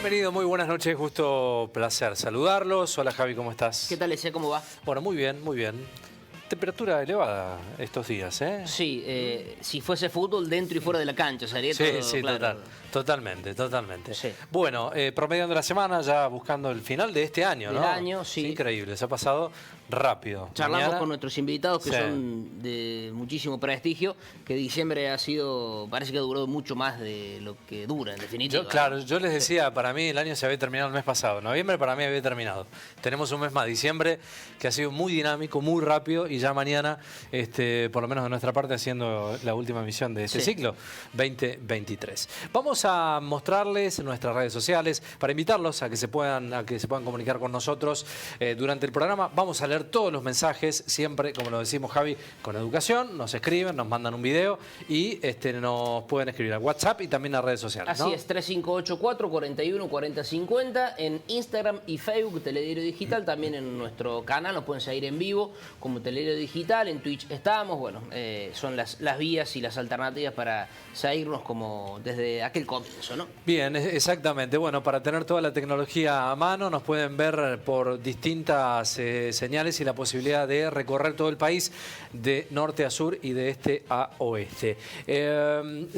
Bienvenido, muy buenas noches, gusto, placer saludarlos. Hola Javi, ¿cómo estás? ¿Qué tal, Ese? ¿Cómo va? Bueno, muy bien, muy bien. Temperatura elevada estos días, ¿eh? Sí, si fuese fútbol dentro y fuera de la cancha, sería Sí, todo, sí, claro. totalmente. Sí. Bueno, promediando la semana, ya buscando el final de este año, ¿no? Del año, sí. Increíble, se ha pasado rápido. Charlamos Mañana, con nuestros invitados que sí, son de muchísimo prestigio, que diciembre parece que ha durado mucho más de lo que dura, en definitiva. Claro, yo les decía, para mí el año se había terminado el mes pasado. Noviembre para mí había terminado. Tenemos un mes más, diciembre, que ha sido muy dinámico, muy rápido, y ya mañana, por lo menos de nuestra parte, haciendo la última emisión de este ciclo 2023. Vamos a mostrarles nuestras redes sociales para invitarlos a que se puedan comunicar con nosotros durante el programa. Vamos a leer todos los mensajes, siempre, como lo decimos, Javi, con educación. Nos escriben, nos mandan un video y nos pueden escribir al WhatsApp y también a redes sociales, ¿no? Así es, 3584-414050 en Instagram y Facebook, Telediario Digital. También en nuestro canal nos pueden seguir en vivo como Telediario Digital. En Twitch estamos. Bueno, son las vías y las alternativas para seguirnos como desde aquel comienzo, ¿no? Bien, exactamente. Bueno, para tener toda la tecnología a mano, nos pueden ver por distintas señales y la posibilidad de recorrer todo el país de norte a sur y de este a oeste.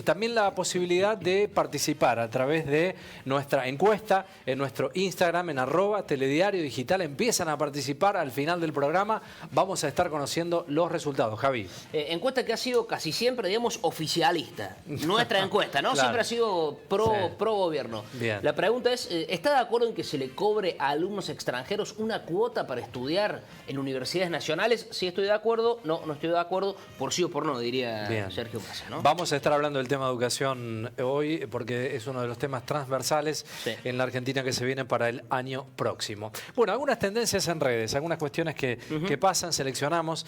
También la posibilidad de participar a través de nuestra encuesta en nuestro Instagram, en @Telediario Digital. Empiezan a participar al final del programa. Vamos a estar conociendo los resultados, Javi. Encuesta que ha sido casi siempre, digamos, oficialista. Nuestra encuesta, ¿no? Claro. Siempre ha sido pro gobierno. Bien. La pregunta es, ¿está de acuerdo en que se le cobre a alumnos extranjeros una cuota para estudiar en universidades nacionales? Sí estoy de acuerdo, no estoy de acuerdo, por sí o por no, diría Bien. Sergio Massa, ¿no? Vamos a estar hablando del tema educación hoy porque es uno de los temas transversales en la Argentina que se viene para el año próximo. Bueno, algunas tendencias en redes, algunas cuestiones que pasan, seleccionamos,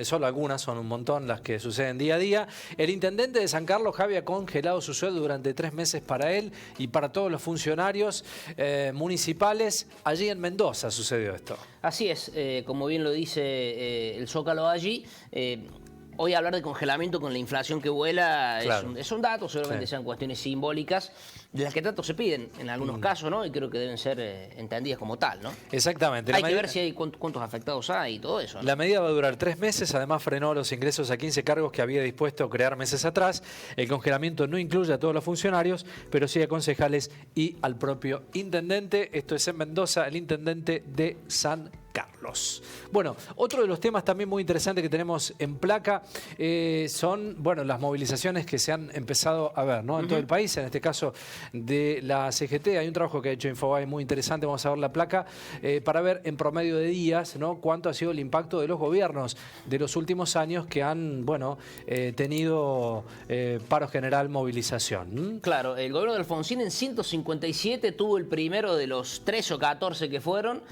solo algunas, son un montón las que suceden día a día. El intendente de San Carlos, Javi, ha congelado su sueldo durante 3 meses para él y para todos los funcionarios municipales. Allí en Mendoza sucedió esto. Así es, como bien lo dice el Zócalo allí. Hoy hablar de congelamiento con la inflación que vuela Claro. es un dato, seguramente sean cuestiones simbólicas, de las que tanto se piden en algunos casos, ¿no? Y creo que deben ser entendidas como tal, ¿no? Exactamente. Hay que ver si hay cuántos afectados hay y todo eso, ¿no? La medida va a durar 3 meses, además frenó los ingresos a 15 cargos que había dispuesto crear meses atrás. El congelamiento no incluye a todos los funcionarios, pero sí a concejales y al propio intendente. Esto es en Mendoza, el intendente de San Carlos. Bueno, otro de los temas también muy interesantes que tenemos en placa son, bueno, las movilizaciones que se han empezado a ver, ¿no? En todo el país, en este caso de la CGT. Hay un trabajo que ha hecho Infobae muy interesante, vamos a ver la placa, para ver en promedio de días, ¿no?, cuánto ha sido el impacto de los gobiernos de los últimos años que han, bueno, tenido paro general, movilización. Claro, el gobierno de Alfonsín en 157 tuvo el primero de los 13 o 14 que fueron.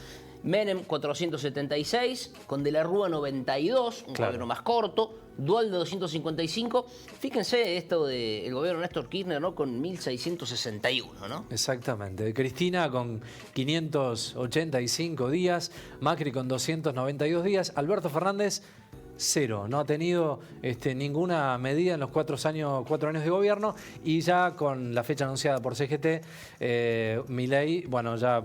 Menem 476, con De la Rúa 92, un gobierno más corto, Duhalde 255. Fíjense esto del gobierno de Néstor Kirchner, ¿no?, con 1661, ¿no? Exactamente. Cristina con 585 días, Macri con 292 días, Alberto Fernández 0, no ha tenido ninguna medida en los 4 años de gobierno, y ya con la fecha anunciada por CGT, Milei, bueno, ya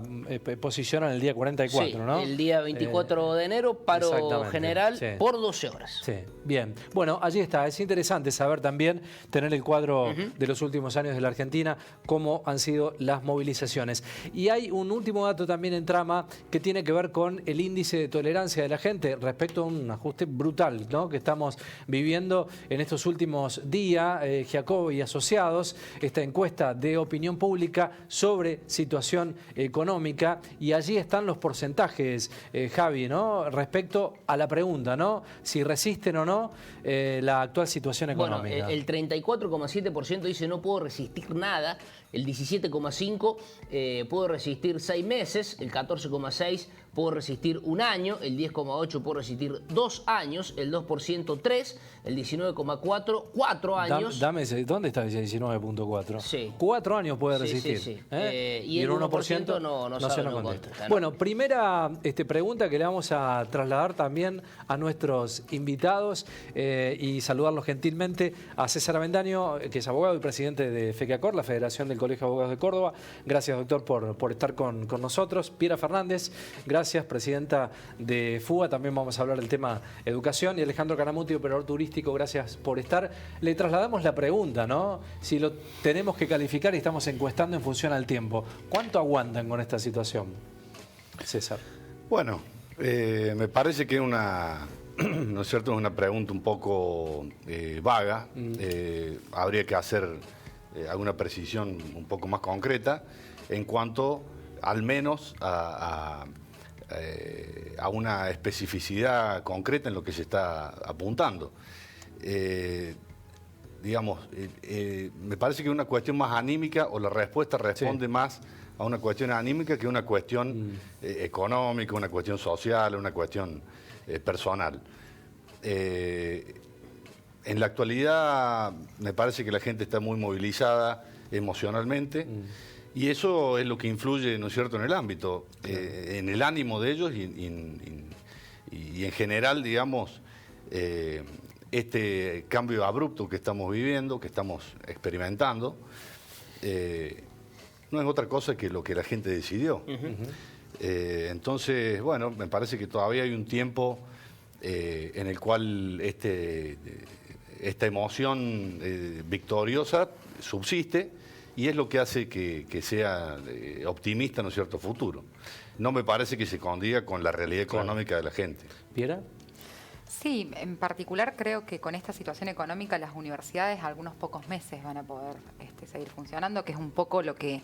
posiciona en el día 44, sí, ¿no? El día 24 de enero, paro general por 12 horas. Sí, bien. Bueno, allí está. Es interesante saber también, tener el cuadro de los últimos años de la Argentina, cómo han sido las movilizaciones. Y hay un último dato también en trama que tiene que ver con el índice de tolerancia de la gente respecto a un ajuste brutal, ¿no?, que estamos viviendo en estos últimos días. Giacobbe y Asociados, esta encuesta de opinión pública sobre situación económica, y allí están los porcentajes, Javi, ¿no?, respecto a la pregunta, ¿no?, si resisten o no la actual situación económica. Bueno, el 34,7% dice no puedo resistir nada, el 17,5% puedo resistir 6 meses, el 14,6% puedo resistir un año, el 10,8% puedo resistir 2 años, 2, el 2% 3, el 19,4, 4 años. Dame ese, ¿dónde está ese 19,4? Sí. 4 años puede Sí, resistir. sí, sí. ¿Eh? Y el 1% no se sabe, nos no contesta. contesta, ¿no? Bueno, primera pregunta que le vamos a trasladar también a nuestros invitados y saludarlos gentilmente a César Avendaño, que es abogado y presidente de FECACOR, la Federación del Colegio de Abogados de Córdoba. Gracias, doctor, por estar con nosotros. Piera Fernández, gracias, presidenta de FUA. También vamos a hablar del tema educación. Y Alejandro Caramuti, operador turístico, gracias por estar. Le trasladamos la pregunta, ¿no? Si lo tenemos que calificar y estamos encuestando en función al tiempo, ¿cuánto aguantan con esta situación, César? Bueno, me parece que es una, ¿no es cierto?, es una pregunta un poco vaga. Habría que hacer alguna precisión un poco más concreta en cuanto al menos a una especificidad concreta en lo que se está apuntando. Me parece que es una cuestión más anímica, o la respuesta responde más a una cuestión anímica que una cuestión económica, una cuestión social, una cuestión personal. En la actualidad me parece que la gente está muy movilizada emocionalmente y eso es lo que influye, ¿no es cierto?, en el ámbito, en el ánimo de ellos y en general, digamos, este cambio abrupto que estamos viviendo, que estamos experimentando, no es otra cosa que lo que la gente decidió. Entonces, bueno, me parece que todavía hay un tiempo en el cual esta emoción victoriosa subsiste y es lo que hace que sea optimista, ¿no es cierto?, futuro. No me parece que se condiga con la realidad económica de la gente. ¿Piera? Sí, en particular creo que con esta situación económica las universidades algunos pocos meses van a poder seguir funcionando, que es un poco lo que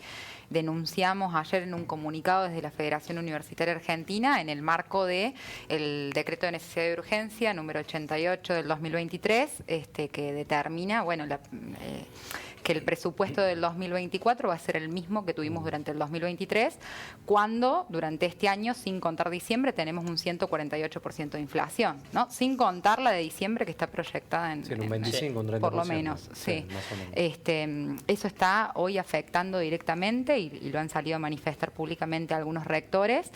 denunciamos ayer en un comunicado desde la Federación Universitaria Argentina en el marco del decreto de necesidad de urgencia número 88 del 2023, que determina, bueno, que el presupuesto del 2024 va a ser el mismo que tuvimos durante el 2023, cuando durante este año, sin contar diciembre, tenemos un 148% de inflación, ¿no? Sin contar la de diciembre que está proyectada en un 25, un 30%. Por lo menos, sí. Más o menos. Eso está hoy afectando directamente y lo han salido a manifestar públicamente algunos rectores.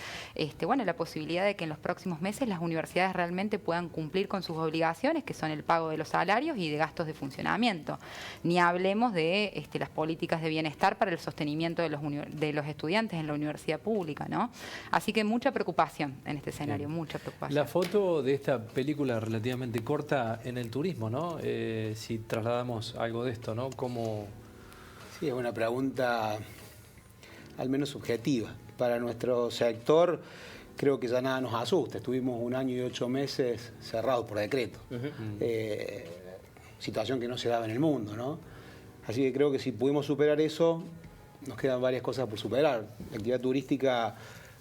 Bueno, la posibilidad de que en los próximos meses las universidades realmente puedan cumplir con sus obligaciones, que son el pago de los salarios y de gastos de funcionamiento. Ni hablemos de las políticas de bienestar para el sostenimiento de los estudiantes en la universidad pública, ¿no? Así que mucha preocupación en este escenario, mucha preocupación. La foto de esta película relativamente corta en el turismo, ¿no? Si trasladamos algo de esto, ¿no? ¿Cómo...? Sí, es una pregunta al menos subjetiva. Para nuestro sector creo que ya nada nos asusta. Estuvimos 1 año y 8 meses cerrados por decreto. Situación que no se daba en el mundo, ¿no? Así que creo que si pudimos superar eso, nos quedan varias cosas por superar. La actividad turística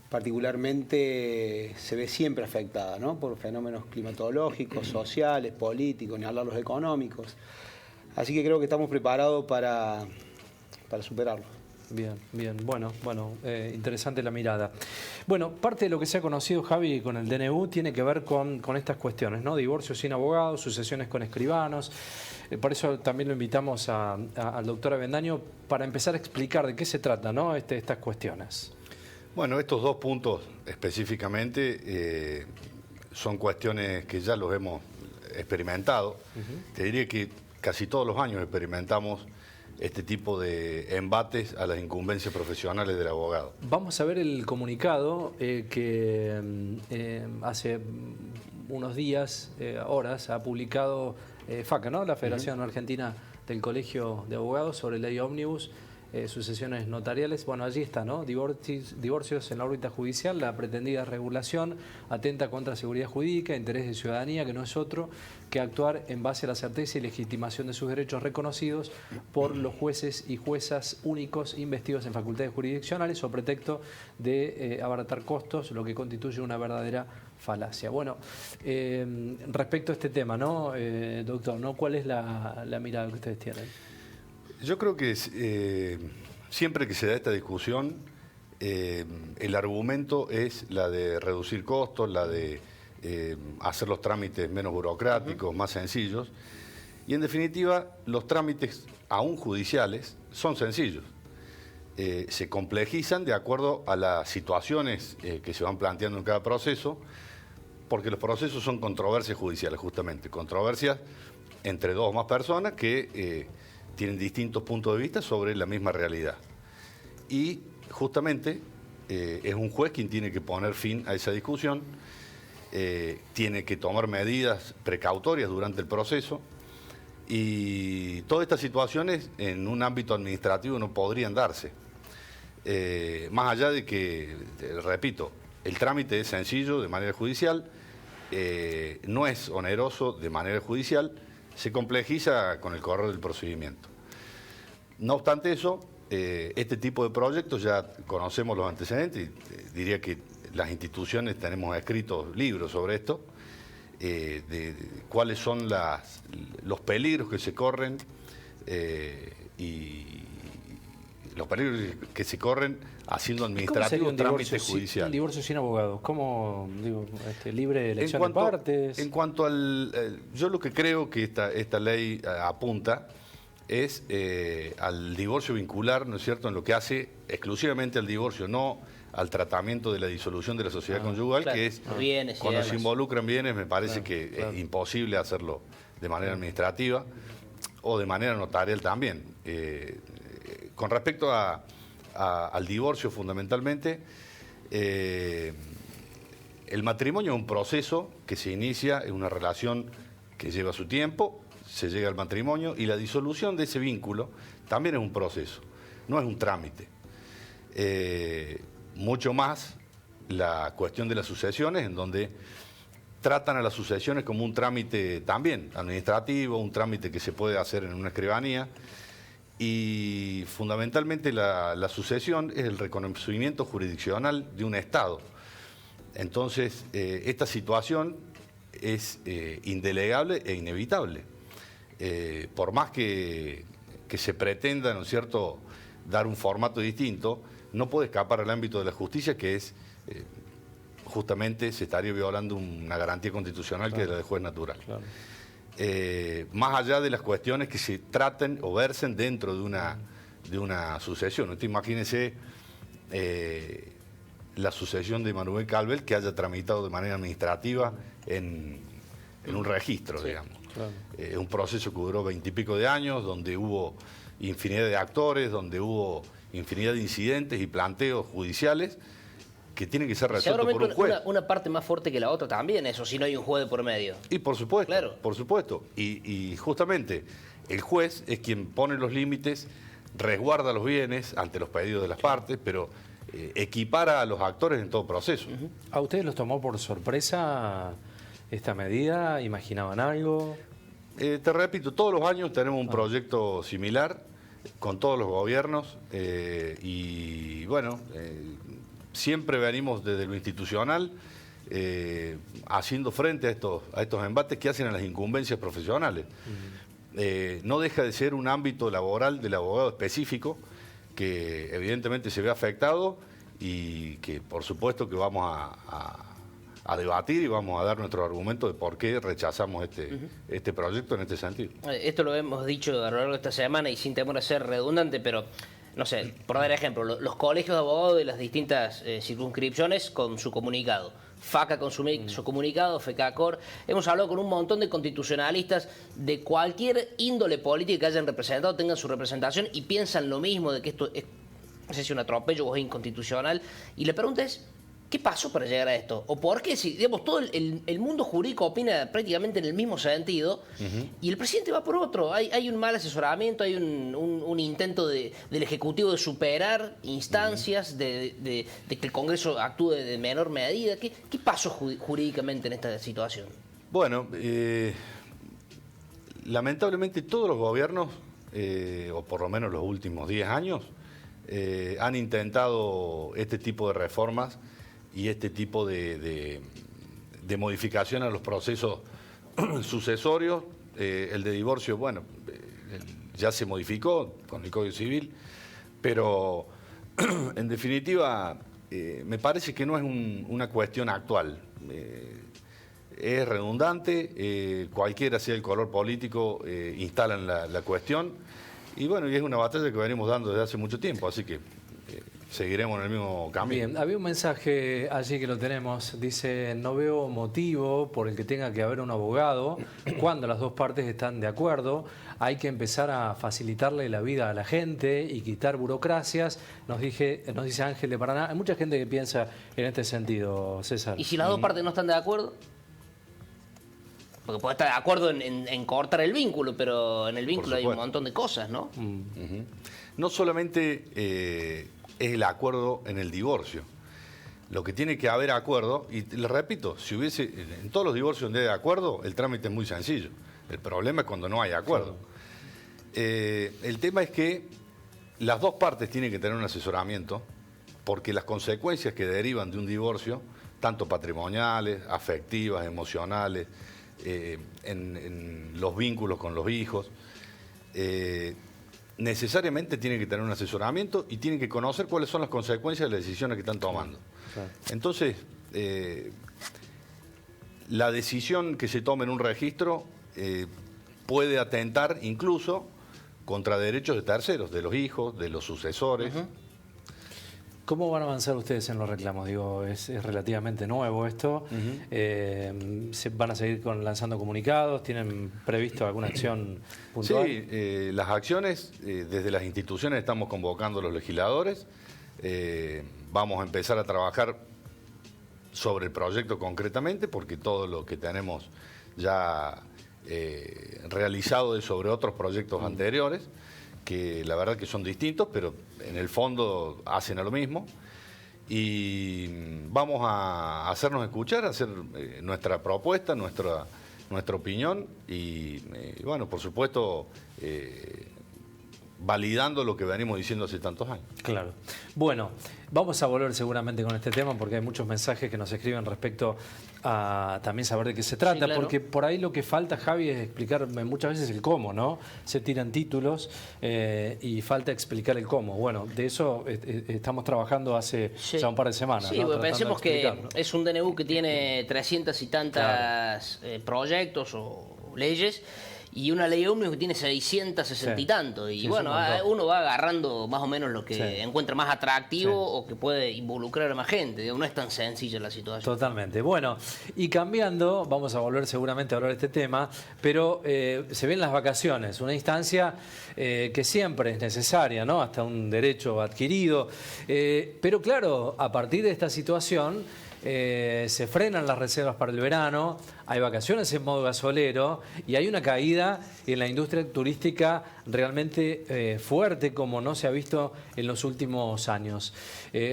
particularmente se ve siempre afectada, ¿no?, por fenómenos climatológicos, sociales, políticos, ni hablar los económicos. Así que creo que estamos preparados para superarlo. Bien, bien. Bueno, interesante la mirada. Bueno, parte de lo que se ha conocido, Javi, con el DNU tiene que ver con estas cuestiones, ¿no? Divorcios sin abogados, sucesiones con escribanos. Por eso también lo invitamos al doctor Avendaño para empezar a explicar de qué se trata, ¿no?, estas cuestiones. Bueno, estos dos puntos específicamente son cuestiones que ya los hemos experimentado. Te diría que casi todos los años experimentamos este tipo de embates a las incumbencias profesionales del abogado. Vamos a ver el comunicado que hace unos días, horas, ha publicado FACA, ¿no?, la Federación Argentina del Colegio de Abogados, sobre ley ómnibus, sucesiones notariales. Bueno, allí está, ¿no? Divorcios en la órbita judicial, la pretendida regulación atenta contra seguridad jurídica, interés de ciudadanía, que no es otro que actuar en base a la certeza y legitimación de sus derechos reconocidos por los jueces y juezas únicos investidos en facultades jurisdiccionales o pretexto de abaratar costos, lo que constituye una verdadera falacia. Bueno, respecto a este tema, ¿no, doctor, ¿no? ¿Cuál es la mirada que ustedes tienen? Yo creo que siempre que se da esta discusión, el argumento es la de reducir costos, la de hacer los trámites menos burocráticos, más sencillos. Y en definitiva, los trámites aún judiciales son sencillos. Se complejizan de acuerdo a las situaciones que se van planteando en cada proceso, porque los procesos son controversias judiciales, justamente, controversias entre dos o más personas que tienen distintos puntos de vista sobre la misma realidad. Y justamente es un juez quien tiene que poner fin a esa discusión, tiene que tomar medidas precautorias durante el proceso, y todas estas situaciones en un ámbito administrativo no podrían darse. Más allá de que, repito, el trámite es sencillo de manera judicial, no es oneroso de manera judicial, se complejiza con el correr del procedimiento. No obstante eso, este tipo de proyectos ya conocemos los antecedentes, y diría que las instituciones tenemos escritos libros sobre esto, de cuáles son los peligros que se corren y los peligros que se corren haciendo administrativos trámites judiciales. Un divorcio sin abogados, ¿cómo, digo, libre elección de partes? En cuanto al... yo lo que creo que esta ley apunta es al divorcio vincular, ¿no es cierto?, en lo que hace exclusivamente al divorcio, no al tratamiento de la disolución de la sociedad conyugal, claro, que es bienes, cuando se involucran bienes, me parece que es imposible hacerlo de manera administrativa o de manera notarial también. Con respecto al divorcio, fundamentalmente, el matrimonio es un proceso que se inicia, es una relación que lleva su tiempo, se llega al matrimonio, y la disolución de ese vínculo también es un proceso, no es un trámite. Mucho más la cuestión de las sucesiones, en donde tratan a las sucesiones como un trámite también administrativo, un trámite que se puede hacer en una escribanía, y fundamentalmente la sucesión es el reconocimiento jurisdiccional de un Estado. Entonces, esta situación es indelegable e inevitable. Por más que se pretenda, ¿no es cierto?, dar un formato distinto, no puede escapar al ámbito de la justicia, que es, justamente, se estaría violando una garantía constitucional, claro, que es la del juez natural. Claro. Más allá de las cuestiones que se traten o versen dentro de una sucesión. Usted imagínese la sucesión de Manuel Calvel, que haya tramitado de manera administrativa en un registro, sí, digamos. Claro. Un proceso que duró 20 y pico de años, donde hubo infinidad de actores, donde hubo infinidad de incidentes y planteos judiciales que tienen que ser resueltos por un juez. Una parte más fuerte que la otra también, eso, si no hay un juez de por medio. Y por supuesto, claro, por supuesto. Y justamente el juez es quien pone los límites, resguarda los bienes ante los pedidos de las partes, pero equipara a los actores en todo proceso. ¿A ustedes los tomó por sorpresa esta medida? ¿Imaginaban algo? Te repito, todos los años tenemos un proyecto similar con todos los gobiernos, y bueno, siempre venimos desde lo institucional haciendo frente a estos embates que hacen a las incumbencias profesionales. No deja de ser un ámbito laboral del abogado específico que evidentemente se ve afectado, y que por supuesto que vamos a debatir y vamos a dar nuestro argumento de por qué rechazamos este proyecto en este sentido. Esto lo hemos dicho a lo largo de esta semana, y sin temor a ser redundante, pero no sé, por dar ejemplo, los colegios de abogados de las distintas circunscripciones con su comunicado, FACA con su comunicado, FECACOR, hemos hablado con un montón de constitucionalistas de cualquier índole política que hayan representado, tengan su representación y piensan lo mismo, de que esto es, no sé si un atropello o es inconstitucional, y la pregunta es, ¿qué pasó para llegar a esto? ¿O por qué? Si, digamos, todo el mundo jurídico opina prácticamente en el mismo sentido, y el presidente va por otro. Hay un mal asesoramiento, hay un intento del Ejecutivo de superar instancias, de que el Congreso actúe de menor medida. ¿Qué pasó jurídicamente en esta situación? Bueno, lamentablemente todos los gobiernos, o por lo menos los últimos 10 años, han intentado este tipo de reformas y este tipo de modificación a los procesos sucesorios. El de divorcio, bueno, ya se modificó con el Código Civil, pero en definitiva me parece que no es una cuestión actual. es redundante, cualquiera sea el color político, instalan la cuestión. Y bueno, y es una batalla que venimos dando desde hace mucho tiempo, así que seguiremos en el mismo camino. Bien, había un mensaje allí que lo tenemos, dice, no veo motivo por el que tenga que haber un abogado cuando las dos partes están de acuerdo, hay que empezar a facilitarle la vida a la gente y quitar burocracias, nos dice Ángel de Paraná. Hay mucha gente que piensa en este sentido, César. ¿Y si las dos partes no están de acuerdo? Porque puede estar de acuerdo en cortar el vínculo, pero en el vínculo hay un montón de cosas, ¿no? No solamente es el acuerdo en el divorcio. Lo que tiene que haber acuerdo, y les repito, si hubiese, en todos los divorcios donde hay acuerdo, el trámite es muy sencillo. El problema es cuando no hay acuerdo. El tema es que las dos partes tienen que tener un asesoramiento, porque las consecuencias que derivan de un divorcio, tanto patrimoniales, afectivas, emocionales, en los vínculos con los hijos, necesariamente tienen que tener un asesoramiento y tienen que conocer cuáles son las consecuencias de las decisiones que están tomando. Claro. Entonces, la decisión que se tome en un registro puede atentar incluso contra derechos de terceros, de los hijos, de los sucesores. ¿Cómo van a avanzar ustedes en los reclamos? Digo, es relativamente nuevo esto. ¿Se van a seguir lanzando comunicados? ¿Tienen previsto alguna acción puntual? Sí, las acciones, desde las instituciones estamos convocando a los legisladores. Vamos a empezar a trabajar sobre el proyecto concretamente, porque todo lo que tenemos ya realizado es sobre otros proyectos anteriores, que la verdad que son distintos, pero en el fondo hacen a lo mismo. Y vamos a hacernos escuchar, a hacer nuestra propuesta, nuestra opinión y bueno, por supuesto, validando lo que venimos diciendo hace tantos años. Claro. Bueno, vamos a volver seguramente con este tema porque hay muchos mensajes que nos escriben respecto a también saber de qué se trata, sí, claro. Porque por ahí lo que falta, Javi, es explicar muchas veces el cómo, ¿no? Se tiran títulos y falta explicar el cómo. Bueno, de eso estamos trabajando hace ya un par de semanas. Sí, ¿no? Porque pensemos que es un DNU que tiene 300 y tantas proyectos o leyes, y una ley ómnibus que tiene 660 y tanto. Y bueno, uno va agarrando más o menos lo que encuentra más atractivo o que puede involucrar a más gente. No es tan sencilla la situación. Totalmente. Bueno, y cambiando, vamos a volver seguramente a hablar de este tema, pero se ven las vacaciones, una instancia que siempre es necesaria, ¿no? Hasta un derecho adquirido. Pero claro, a partir de esta situación, se frenan las reservas para el verano, hay vacaciones en modo gasolero y hay una caída en la industria turística realmente fuerte como no se ha visto en los últimos años.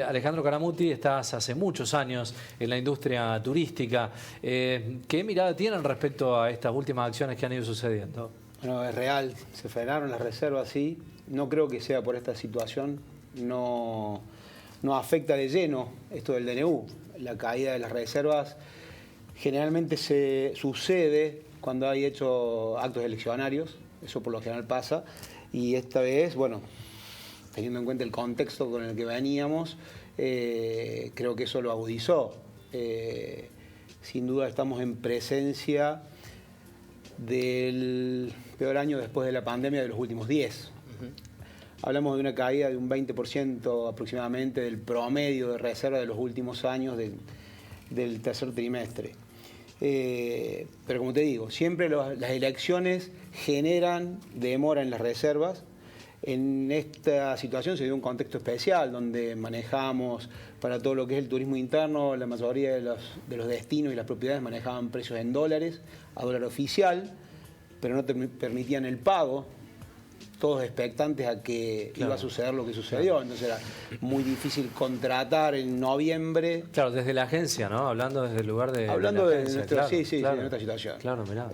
Alejandro Caramuti, estás hace muchos años en la industria turística. ¿Qué mirada tienen respecto a estas últimas acciones que han ido sucediendo? Bueno, es real, se frenaron las reservas, sí. No creo que sea por esta situación, no afecta de lleno esto del DNU. La caída de las reservas generalmente se sucede cuando hay hecho actos eleccionarios, eso por lo general pasa, y esta vez, bueno, teniendo en cuenta el contexto con el que veníamos, creo que eso lo agudizó. Sin duda estamos en presencia del peor año después de la pandemia de los últimos 10. Hablamos de una caída de un 20% aproximadamente del promedio de reserva de los últimos años del tercer trimestre. Pero como te digo, siempre las elecciones generan demora en las reservas. En esta situación se dio un contexto especial donde manejamos para todo lo que es el turismo interno, la mayoría de los destinos y las propiedades manejaban precios en dólares, a dólar oficial, pero no permitían el pago. Todos expectantes a que iba a suceder lo que sucedió, entonces era muy difícil contratar en noviembre. Claro, desde la agencia, ¿no? Hablando desde el lugar de Hablando la de agencia, nuestra, de nuestra situación. Claro, mirá.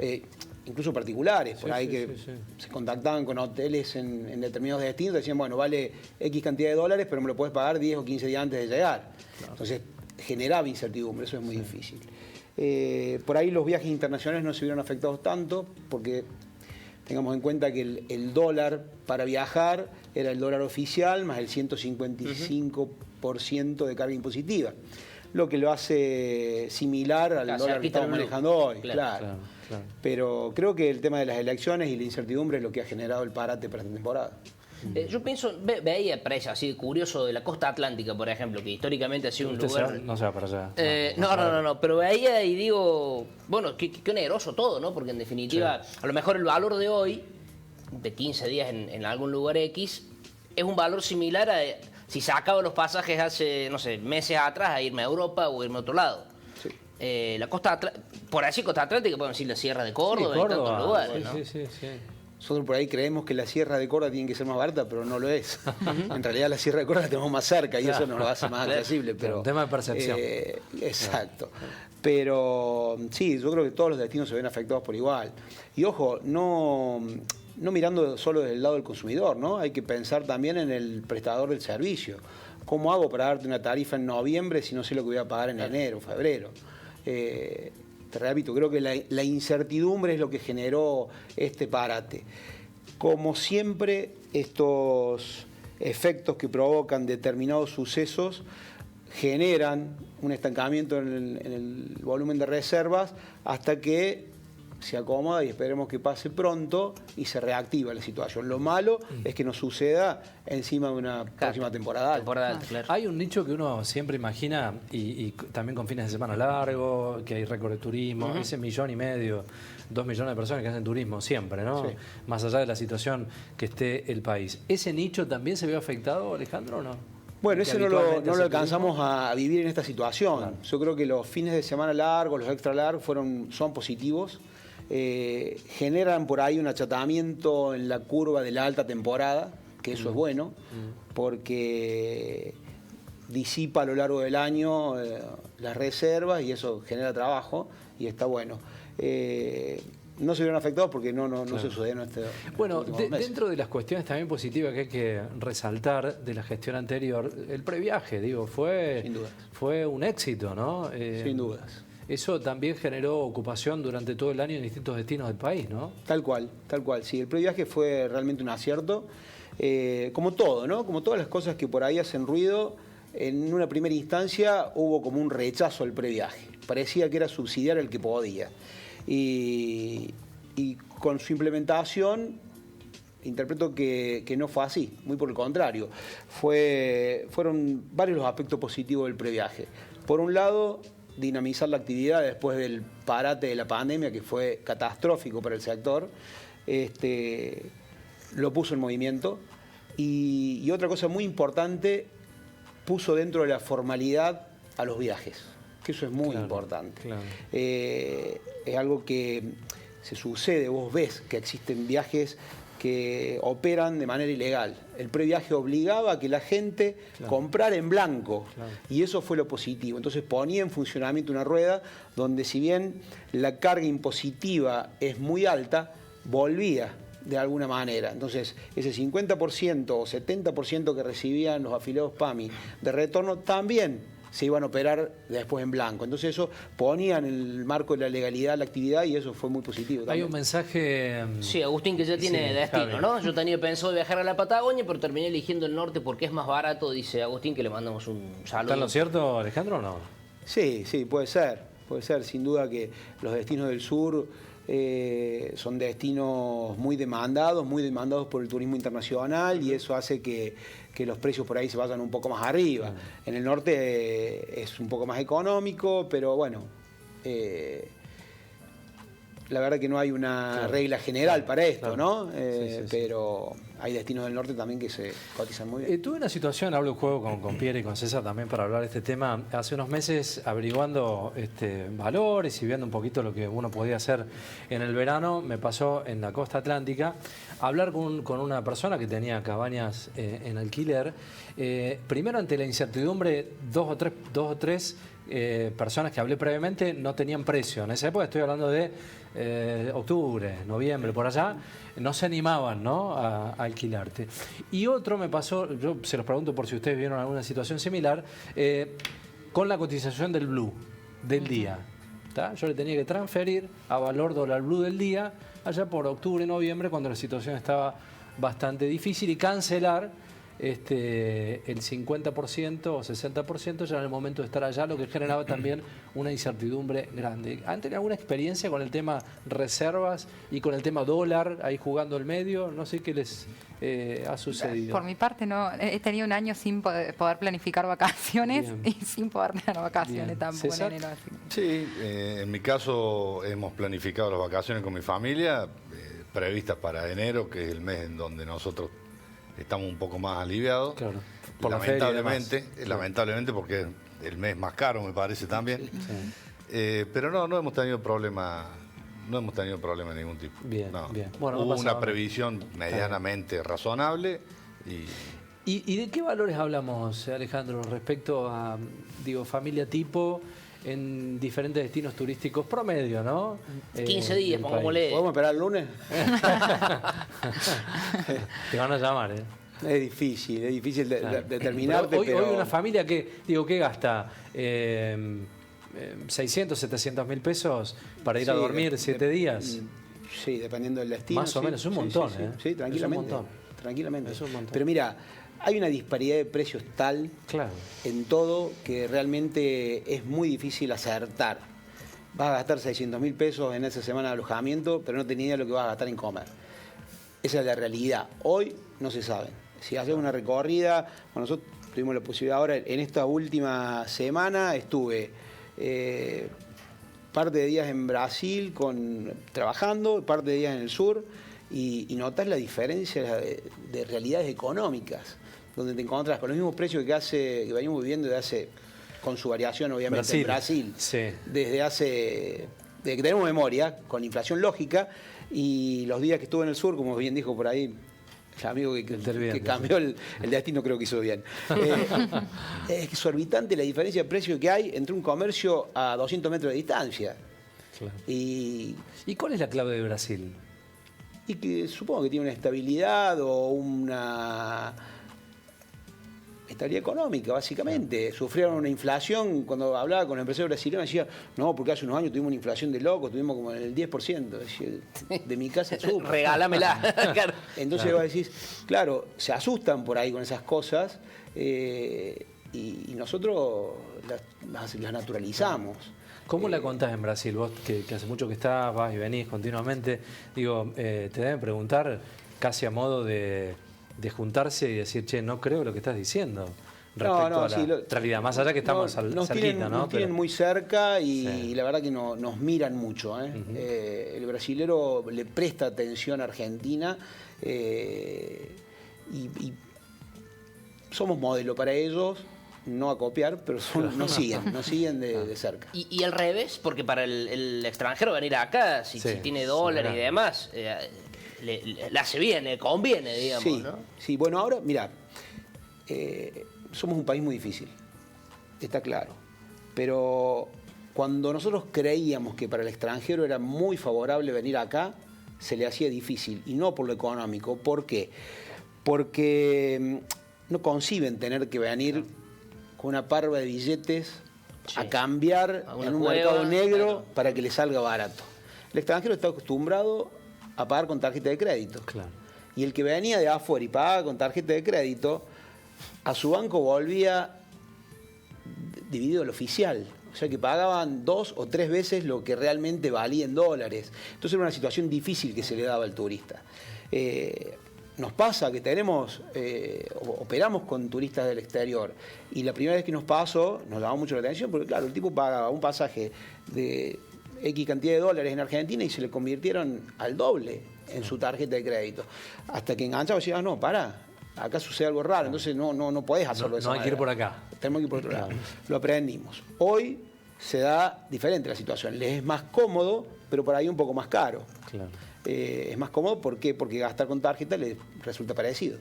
Incluso particulares, por ahí que se contactaban con hoteles en determinados destinos, decían, bueno, vale X cantidad de dólares, pero me lo puedes pagar 10 o 15 días antes de llegar. Claro. Entonces generaba incertidumbre, eso es muy difícil. Por ahí los viajes internacionales no se vieron afectados tanto, porque tengamos en cuenta que el dólar para viajar era el dólar oficial más el 155% de carga impositiva. lo que lo hace similar al dólar que estamos manejando hoy. Claro. Pero creo que el tema de las elecciones y la incertidumbre es lo que ha generado el parate para esta temporada. Yo pienso, veía precios así curioso de la costa atlántica, por ejemplo, que históricamente ha sido un lugar... No se va para allá. No, pero veía y digo, bueno, qué oneroso todo, ¿no? Porque en definitiva, a lo mejor el valor de hoy, de 15 días en algún lugar X, es un valor similar a si sacaba los pasajes hace, no sé, meses atrás a irme a Europa o irme a otro lado. Sí. La costa por así costa atlántica, podemos decir la Sierra de Córdoba, y tantos lugares, ¿no? Sí. Nosotros por ahí creemos que la Sierra de Córdoba tiene que ser más barata, pero no lo es. En realidad la Sierra de Córdoba la tenemos más cerca y eso nos lo hace más accesible. Pero, un tema de percepción. Exacto. Pero sí, yo creo que todos los destinos se ven afectados por igual. Y ojo, no mirando solo desde el lado del consumidor, ¿no? Hay que pensar también en el prestador del servicio. ¿Cómo hago para darte una tarifa en noviembre si no sé lo que voy a pagar en enero, febrero? Te repito, creo que la incertidumbre es lo que generó este parate. Como siempre, estos efectos que provocan determinados sucesos generan un estancamiento en el volumen de reservas hasta que se acomoda y esperemos que pase pronto y se reactiva la situación. Lo malo es que nos suceda encima de una próxima temporada. Claro. Hay un nicho que uno siempre imagina, y también con fines de semana largos, que hay récord de turismo, ese 1,5 millones, 2 millones de personas que hacen turismo siempre, ¿no? Sí. Más allá de la situación que esté el país. ¿Ese nicho también se ve afectado, Alejandro, o no? Bueno, ese no lo alcanzamos a vivir en esta situación. Claro. Yo creo que los fines de semana largos, los extra largos, son positivos. Generan por ahí un achatamiento en la curva de la alta temporada, que eso es bueno, porque disipa a lo largo del año las reservas y eso genera trabajo y está bueno. No se vieron afectados porque no se sucedió en este. Bueno, dentro de las cuestiones también positivas que hay que resaltar de la gestión anterior, el previaje, digo, fue un éxito, ¿no? Sin dudas. Eso también generó ocupación durante todo el año en distintos destinos del país, ¿no? Tal cual. Sí, el previaje fue realmente un acierto. Como todo, ¿no? Como todas las cosas que por ahí hacen ruido, en una primera instancia hubo como un rechazo al previaje. Parecía que era subsidiar el que podía. Y con su implementación, interpreto que no fue así, muy por el contrario. Fueron varios los aspectos positivos del previaje. Por un lado, dinamizar la actividad después del parate de la pandemia, que fue catastrófico para el sector, lo puso en movimiento. Y otra cosa muy importante, puso dentro de la formalidad a los viajes, que eso es muy importante. Claro. Es algo que se sucede, vos ves que existen viajes que operan de manera ilegal. El previaje obligaba a que la gente comprara en blanco y eso fue lo positivo. Entonces ponía en funcionamiento una rueda donde si bien la carga impositiva es muy alta, volvía de alguna manera. Entonces ese 50% o 70% que recibían los afiliados PAMI de retorno también se iban a operar después en blanco. Entonces eso ponía en el marco de la legalidad la actividad y eso fue muy positivo también. Hay un mensaje... Sí, Agustín, que ya tiene destino, Javi, ¿no? Yo tenía pensado viajar a la Patagonia, pero terminé eligiendo el norte porque es más barato, dice Agustín, que le mandamos un saludo. ¿Está en lo cierto, Alejandro, o no? Sí, puede ser. Puede ser, sin duda que los destinos del sur son destinos muy demandados por el turismo internacional y eso hace que los precios por ahí se vayan un poco más arriba. En el norte es un poco más económico, pero bueno, la verdad que no hay una regla general para esto, ¿no? Pero hay destinos del norte también que se cotizan muy bien. Tuve una situación, hablo de juego con Pierre y con César también para hablar de este tema, hace unos meses averiguando valores y viendo un poquito lo que uno podía hacer en el verano, me pasó en la costa atlántica hablar con una persona que tenía cabañas en alquiler, primero ante la incertidumbre, dos o tres personas que hablé previamente no tenían precio. En esa época estoy hablando de octubre, noviembre, por allá, no se animaban, ¿no?, a alquilarte. Y otro me pasó, yo se los pregunto por si ustedes vieron alguna situación similar, con la cotización del blue, del día. ¿Tá? Yo le tenía que transferir a valor dólar blue del día, allá por octubre, noviembre, cuando la situación estaba bastante difícil, y cancelar el 50% o 60% ya en el momento de estar allá, lo que generaba también una incertidumbre grande. ¿Han tenido alguna experiencia con el tema reservas y con el tema dólar, ahí jugando el medio? No sé qué les ha sucedido. Por mi parte, no, he tenido un año sin poder planificar vacaciones y sin poder tener vacaciones Bien. tampoco César. en enero. Así que- Sí, en mi caso hemos planificado las vacaciones con mi familia, previstas para enero, que es el mes en donde nosotros estamos un poco más aliviados. Claro, por la feria y Lamentablemente, demás. lamentablemente porque es el mes más caro, me parece también. Pero no hemos tenido problema. No hemos tenido problema de ningún tipo. Bien, No. bien. Bueno, no Hubo pasa una nada. previsión medianamente razonable y ¿Y de qué valores hablamos, Alejandro, respecto a, familia tipo en diferentes destinos turísticos promedio, ¿no? 15 días, del pongámosle. ¿Podemos esperar el lunes? Te van a llamar, ¿eh? Es difícil Claro. determinarte, Hoy pero... una familia que gasta 600, 700 mil pesos para ir a Sí, dormir 7 días. Sí, dependiendo del destino. Más o sí, menos, es un sí, montón, sí, sí. ¿eh? Sí, tranquilamente. Es un montón. Tranquilamente. Es un montón. Pero mira, hay una disparidad de precios tal Claro. en todo que realmente es muy difícil acertar. Vas a gastar 600 mil pesos en esa semana de alojamiento, pero no tenés idea de lo que vas a gastar en comer. Esa es la realidad. Hoy no se sabe. Si haces una recorrida, bueno, nosotros tuvimos la posibilidad ahora, en esta última semana estuve parte de días en Brasil trabajando, parte de días en el sur, y notas la diferencia de realidades económicas, donde te encontrás con los mismos precios que venimos viviendo con su variación obviamente en Brasil, Sí. desde que tenemos memoria, con inflación lógica, y los días que estuve en el sur, como bien dijo por ahí el amigo que cambió el destino, creo que hizo bien. Es exorbitante la diferencia de precio que hay entre un comercio a 200 metros de distancia. Claro. Y cuál es la clave de Brasil? que supongo que tiene una estabilidad o una estabilidad económica, básicamente. Sufrieron una inflación, cuando hablaba con el empresario brasileño, decía, no, porque hace unos años tuvimos una inflación de loco, tuvimos como el 10%. Decía, de mi casa supo. Regálamela. Claro. Entonces vos decís, claro, se asustan por ahí con esas cosas y nosotros las naturalizamos. ¿Cómo la contás en Brasil? Vos que hace mucho que estás, vas y venís continuamente. Te deben preguntar casi a modo de juntarse y decir, che, no creo lo que estás diciendo respecto a la realidad. Más allá que estamos cerquita, ¿no? Nos tienen muy cerca y la verdad que nos miran mucho. El brasilero le presta atención a Argentina y somos modelo para ellos. No a copiar, pero nos siguen de cerca. Y al revés, porque para el extranjero venir acá, si tiene dólares y demás, le hace bien, le conviene, digamos, Sí, ¿no? sí. Bueno, ahora, mira, somos un país muy difícil, está claro. Pero cuando nosotros creíamos que para el extranjero era muy favorable venir acá, se le hacía difícil, y no por lo económico. ¿Por qué? Porque no conciben tener que venir con una parva de billetes a cambiar a una en un cueva, mercado negro claro, para que le salga barato. El extranjero está acostumbrado a pagar con tarjeta de crédito. Claro. Y el que venía de afuera y pagaba con tarjeta de crédito, a su banco volvía dividido el oficial. O sea que pagaban 2 o 3 veces lo que realmente valía en dólares. Entonces era una situación difícil que se le daba al turista. Nos pasa que operamos con turistas del exterior y la primera vez que nos pasó nos llamó mucho la atención porque claro, el tipo pagaba un pasaje de X cantidad de dólares en Argentina y se le convirtieron al doble en su tarjeta de crédito. Hasta que enganchaba y decía, no, acá sucede algo raro, entonces no podés hacerlo de esa No hay que ir manera. por acá. Tenemos que ir por otro lado. Lo aprendimos. Hoy se da diferente la situación. Les es más cómodo, pero por ahí un poco más caro. Claro. Es más cómodo, ¿por qué? Porque gastar con tarjeta les resulta parecido.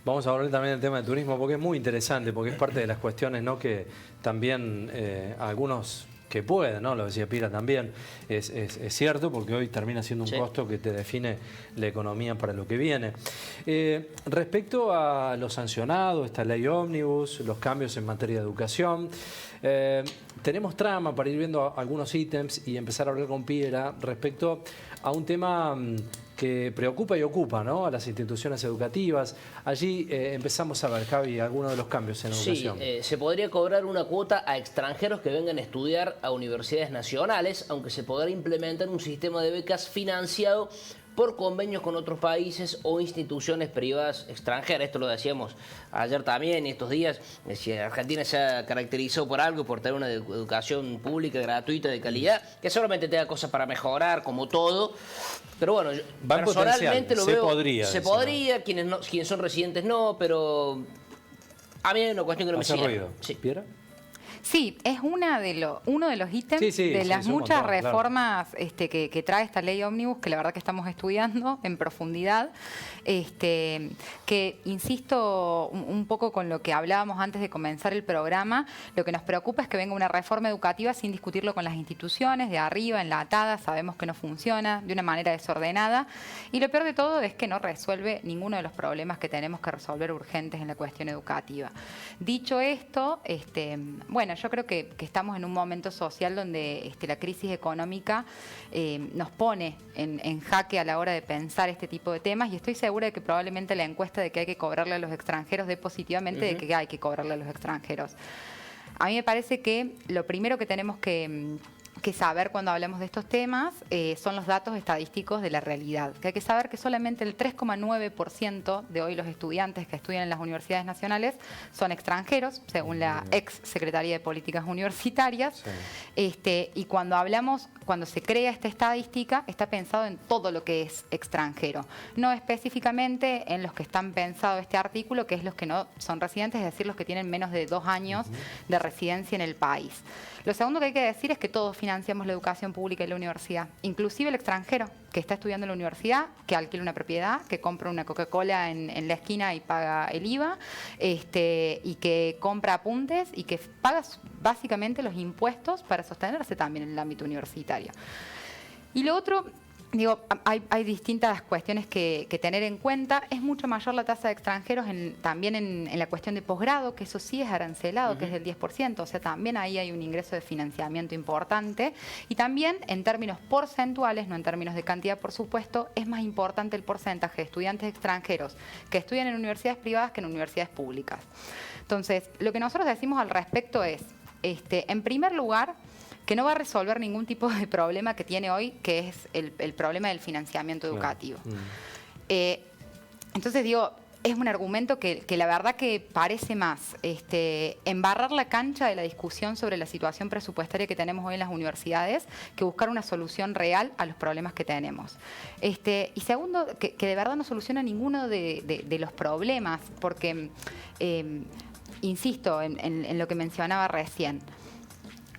Vamos a hablar también del tema del turismo porque es muy interesante, porque es parte de las cuestiones, ¿no? Que también algunos que pueden, ¿no? Lo decía Pira también, es cierto, porque hoy termina siendo un costo que te define la economía para lo que viene. Respecto a los sancionados, esta ley ómnibus, los cambios en materia de educación, tenemos trama para ir viendo algunos ítems y empezar a hablar con Piera respecto a un tema que preocupa y ocupa, ¿no?, a las instituciones educativas. Allí empezamos a ver, Javi, algunos de los cambios en educación. Sí, se podría cobrar una cuota a extranjeros que vengan a estudiar a universidades nacionales, aunque se podrá implementar un sistema de becas financiado por convenios con otros países o instituciones privadas extranjeras. Esto lo decíamos ayer también y estos días. Si Argentina se ha caracterizado por algo, por tener una educación pública, gratuita, de calidad, que solamente tenga cosas para mejorar, como todo. Pero bueno, yo personalmente lo veo. Se podría, quienes son residentes no, pero a mí hay una cuestión que no me cierra. Ruido. Sí. ¿Piera? Sí, es uno de los ítems de las muchas reformas que trae esta ley ómnibus, que la verdad que estamos estudiando en profundidad, que insisto un poco con lo que hablábamos antes de comenzar el programa. Lo que nos preocupa es que venga una reforma educativa sin discutirlo con las instituciones, de arriba, enlatada, sabemos que no funciona, de una manera desordenada, y lo peor de todo es que no resuelve ninguno de los problemas que tenemos que resolver urgentes en la cuestión educativa. Dicho esto, bueno, yo creo que estamos en un momento social donde la crisis económica nos pone en jaque a la hora de pensar este tipo de temas, y estoy segura de que probablemente la encuesta de que hay que cobrarle a los extranjeros dé positivamente de que hay que cobrarle a los extranjeros. A mí me parece que lo primero que tenemos que saber cuando hablamos de estos temas son los datos estadísticos de la realidad. Que hay que saber que solamente el 3,9% de hoy los estudiantes que estudian en las universidades nacionales son extranjeros, según la ex Secretaría de Políticas Universitarias. Sí. Y cuando se crea esta estadística, está pensado en todo lo que es extranjero. No específicamente en los que están pensado este artículo, que es los que no son residentes, es decir, los que tienen menos de 2 años de residencia en el país. Lo segundo que hay que decir es que todos financiamos la educación pública y la universidad, inclusive el extranjero que está estudiando en la universidad, que alquila una propiedad, que compra una Coca-Cola en la esquina y paga el IVA, y que compra apuntes y que paga básicamente los impuestos para sostenerse también en el ámbito universitario. Y lo otro, digo, hay distintas cuestiones que tener en cuenta. Es mucho mayor la tasa de extranjeros también en la cuestión de posgrado, que eso sí es arancelado, que es del 10%, o sea, también ahí hay un ingreso de financiamiento importante. Y también en términos porcentuales, no en términos de cantidad, por supuesto, es más importante el porcentaje de estudiantes extranjeros que estudian en universidades privadas que en universidades públicas. Entonces, lo que nosotros decimos al respecto es, en primer lugar, que no va a resolver ningún tipo de problema que tiene hoy, que es el problema del financiamiento educativo. Entonces, digo, es un argumento que la verdad que parece más embarrar la cancha de la discusión sobre la situación presupuestaria que tenemos hoy en las universidades que buscar una solución real a los problemas que tenemos. Y segundo, que de verdad no soluciona ninguno de los problemas, porque, insisto en lo que mencionaba recién,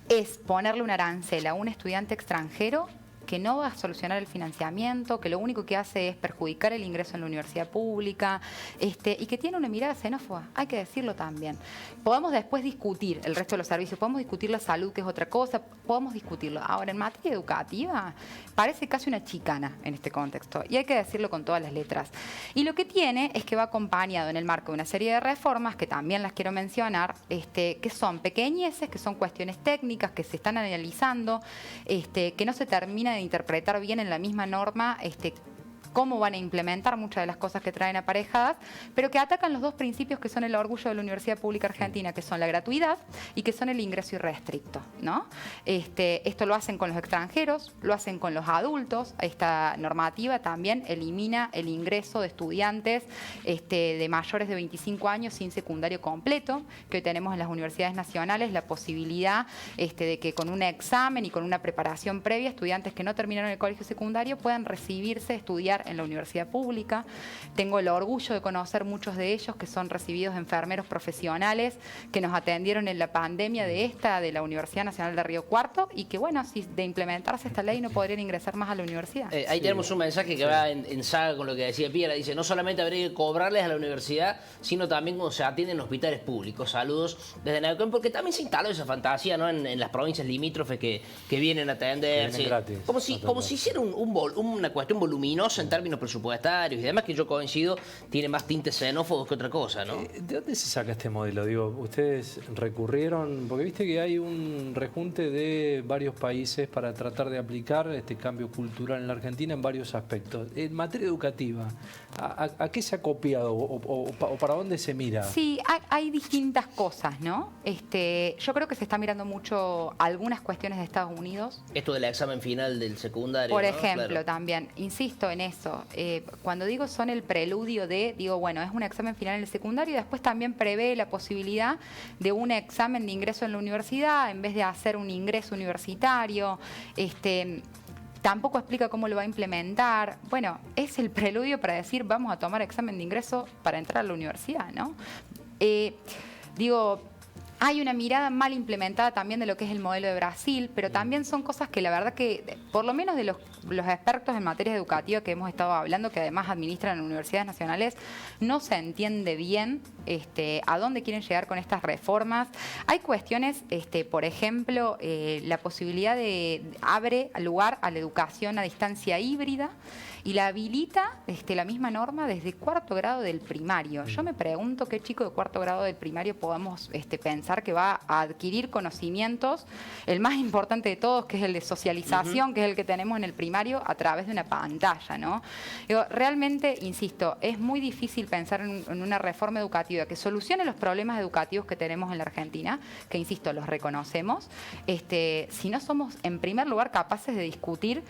es ponerle un arancel a un estudiante extranjero que no va a solucionar el financiamiento, que lo único que hace es perjudicar el ingreso en la universidad pública, y que tiene una mirada xenófoba, hay que decirlo también. Podemos después discutir el resto de los servicios, podemos discutir la salud, que es otra cosa, podemos discutirlo. Ahora, en materia educativa, parece casi una chicana en este contexto, y hay que decirlo con todas las letras. Y lo que tiene es que va acompañado en el marco de una serie de reformas, que también las quiero mencionar, que son pequeñeces, que son cuestiones técnicas, que se están analizando, que no se termina de interpretar bien en la misma norma cómo van a implementar muchas de las cosas que traen aparejadas, pero que atacan los dos principios que son el orgullo de la Universidad Pública Argentina, que son la gratuidad y que son el ingreso irrestricto, ¿no? Esto lo hacen con los extranjeros, lo hacen con los adultos. Esta normativa también elimina el ingreso de estudiantes de mayores de 25 años sin secundario completo, que hoy tenemos en las universidades nacionales la posibilidad de que con un examen y con una preparación previa, estudiantes que no terminaron el colegio secundario puedan recibirse, estudiar en la universidad pública. Tengo el orgullo de conocer muchos de ellos que son recibidos enfermeros profesionales que nos atendieron en la pandemia de la Universidad Nacional de Río Cuarto, y que, bueno, si de implementarse esta ley no podrían ingresar más a la universidad. Ahí tenemos un mensaje que va en saga con lo que decía Piera. Dice, no solamente habría que cobrarles a la universidad, sino también cuando se atienden en hospitales públicos. Saludos desde Neuquén, porque también se instaló esa fantasía, ¿no?, en las provincias limítrofes que vienen a atenderse. Gratis, como si hiciera una cuestión voluminosa en términos presupuestarios y demás, que yo coincido, tiene más tintes xenófobos que otra cosa, ¿no? ¿De dónde se saca este modelo? Digo, ustedes recurrieron, porque viste que hay un rejunte de varios países para tratar de aplicar este cambio cultural en la Argentina en varios aspectos. En materia educativa, ¿a qué se ha copiado o para dónde se mira? Sí, hay distintas cosas, ¿no? Yo creo que se está mirando mucho algunas cuestiones de Estados Unidos. Esto del examen final del secundario, Por ¿no? ejemplo, Claro. también, insisto en eso, cuando digo son el preludio de, digo, bueno, es un examen final en el secundario y después también prevé la posibilidad de un examen de ingreso en la universidad en vez de hacer un ingreso universitario. Tampoco explica cómo lo va a implementar. Bueno, es el preludio para decir vamos a tomar examen de ingreso para entrar a la universidad, ¿no? Hay una mirada mal implementada también de lo que es el modelo de Brasil, pero también son cosas que la verdad que, por lo menos de los expertos en materia educativa que hemos estado hablando, que además administran universidades nacionales, no se entiende bien a dónde quieren llegar con estas reformas. Hay cuestiones, por ejemplo, la posibilidad abre lugar a la educación a distancia híbrida y la habilita la misma norma desde cuarto grado del primario. Yo me pregunto qué chico de cuarto grado del primario podemos pensar que va a adquirir conocimientos, el más importante de todos, que es el de socialización, que es el que tenemos en el primario, a través de una pantalla, ¿no? Realmente, insisto, es muy difícil pensar en una reforma educativa que solucione los problemas educativos que tenemos en la Argentina, que, insisto, los reconocemos, si no somos, en primer lugar, capaces de discutir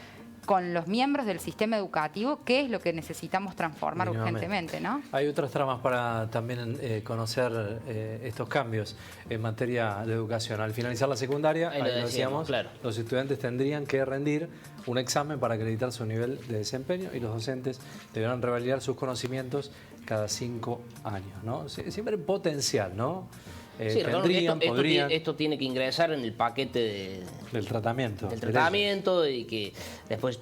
con los miembros del sistema educativo qué es lo que necesitamos transformar urgentemente, ¿no? Hay otras tramas para también conocer estos cambios en materia de educación. Al finalizar la secundaria, ahí lo decíamos, claro, los estudiantes tendrían que rendir un examen para acreditar su nivel de desempeño y los docentes deberán revalidar sus conocimientos cada 5 años, ¿no? Siempre potencial, ¿no? Sí, Tendrían, podrían. Esto tiene que ingresar en el paquete del tratamiento. Del tratamiento y que después,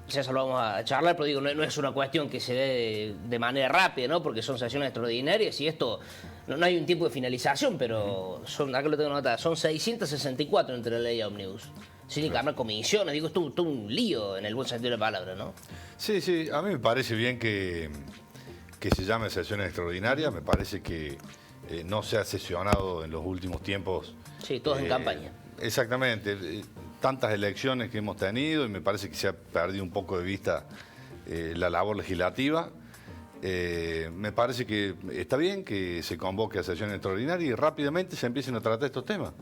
ya se lo vamos a charlar, pero digo, no es una cuestión que se dé de manera rápida, ¿no? Porque son sesiones extraordinarias y esto, no hay un tiempo de finalización, pero acá lo tengo notado, son 664 entre la ley ómnibus. Sin cambiar comisiones, digo, esto es un lío en el buen sentido de la palabra, ¿no? Sí, a mí me parece bien que se llame sesiones extraordinarias, me parece que no se ha sesionado en los últimos tiempos. Sí, todos en campaña. Exactamente. Tantas elecciones que hemos tenido y me parece que se ha perdido un poco de vista la labor legislativa. Me parece que está bien que se convoque a sesiones extraordinarias y rápidamente se empiecen a tratar estos temas.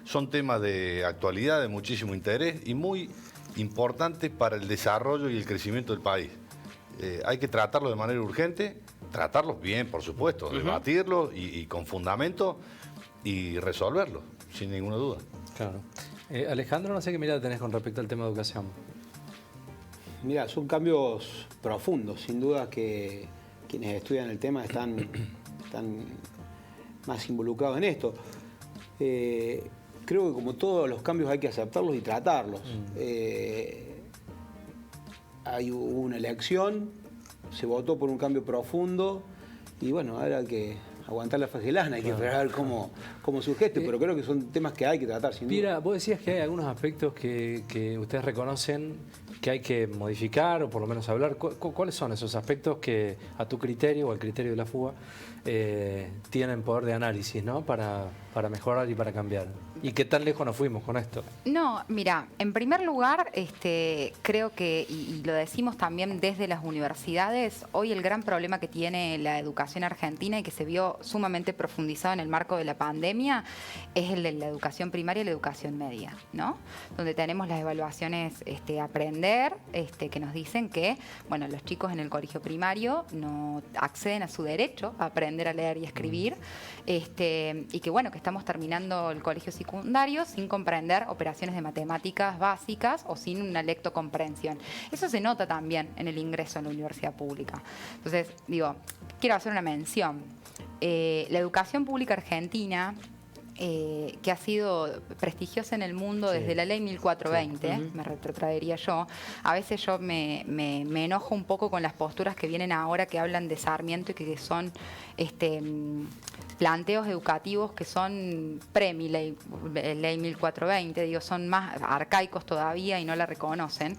Son temas de actualidad, de muchísimo interés y muy importantes para el desarrollo y el crecimiento del país. Hay que tratarlo de manera urgente, tratarlos bien, por supuesto, debatirlos y con fundamento y resolverlos, sin ninguna duda. Claro. Alejandro, no sé qué mirada tenés con respecto al tema de educación. Mira, son cambios profundos, sin duda que quienes estudian el tema están más involucrados en esto. Creo que como todos los cambios hay que aceptarlos y tratarlos. Hay una elección, se votó por un cambio profundo y bueno, ahora hay que aguantar la fagelana, hay que esperar cómo surge, pero creo que son temas que hay que tratar sin duda. Mira, vos decías que hay algunos aspectos que ustedes reconocen que hay que modificar o por lo menos hablar. ¿Cuáles son esos aspectos que a tu criterio o al criterio de la fuga tienen poder de análisis, ¿no? para mejorar y para cambiar? ¿Y qué tan lejos nos fuimos con esto? No, mira, en primer lugar, creo que, y lo decimos también desde las universidades, hoy el gran problema que tiene la educación argentina y que se vio sumamente profundizado en el marco de la pandemia es el de la educación primaria y la educación media, ¿no? Donde tenemos las evaluaciones Aprender, que nos dicen que, bueno, los chicos en el colegio primario no acceden a su derecho a aprender a leer y escribir, y que, bueno, que estamos terminando el colegio secundario sin comprender operaciones de matemáticas básicas o sin una lectocomprensión. Eso se nota también en el ingreso a la universidad pública. Entonces, digo, quiero hacer una mención. La educación pública argentina, que ha sido prestigiosa en el mundo desde la ley 1420, me retrotraería yo. A veces yo me enojo un poco con las posturas que vienen ahora que hablan de Sarmiento y que son planteos educativos que son ley 1420, digo, son más arcaicos todavía y no la reconocen.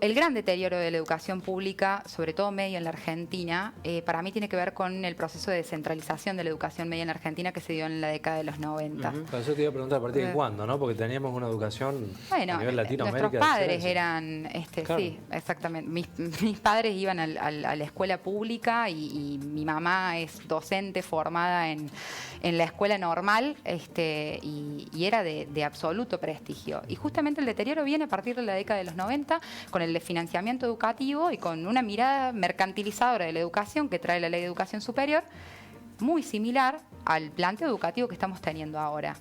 El gran deterioro de la educación pública, sobre todo media en la Argentina, para mí tiene que ver con el proceso de descentralización de la educación media en la Argentina que se dio en la década de los 90. Por eso te iba a preguntar a partir de cuándo, ¿no? Porque teníamos una educación a nivel Latinoamérica. Nuestros padres eran, claro. Sí, exactamente. Mis padres iban a la escuela pública y mi mamá es docente formada en la escuela normal y era de absoluto prestigio. Y justamente el deterioro viene a partir de la década de los 90 con el financiamiento educativo y con una mirada mercantilizadora de la educación que trae la Ley de Educación Superior, muy similar al planteo educativo que estamos teniendo ahora.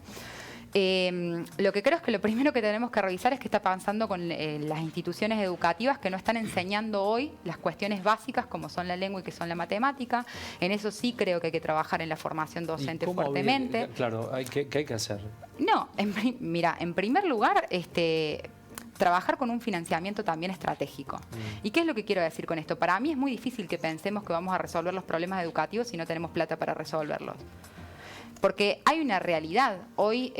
Lo que creo es que lo primero que tenemos que revisar es qué está pasando con las instituciones educativas que no están enseñando hoy las cuestiones básicas como son la lengua y que son la matemática. En eso sí creo que hay que trabajar en la formación docente fuertemente. Claro, ¿qué hay que hacer? No, mira, en primer lugar, trabajar con un financiamiento también estratégico. ¿Y qué es lo que quiero decir con esto? Para mí es muy difícil que pensemos que vamos a resolver los problemas educativos si no tenemos plata para resolverlos. Porque hay una realidad. Hoy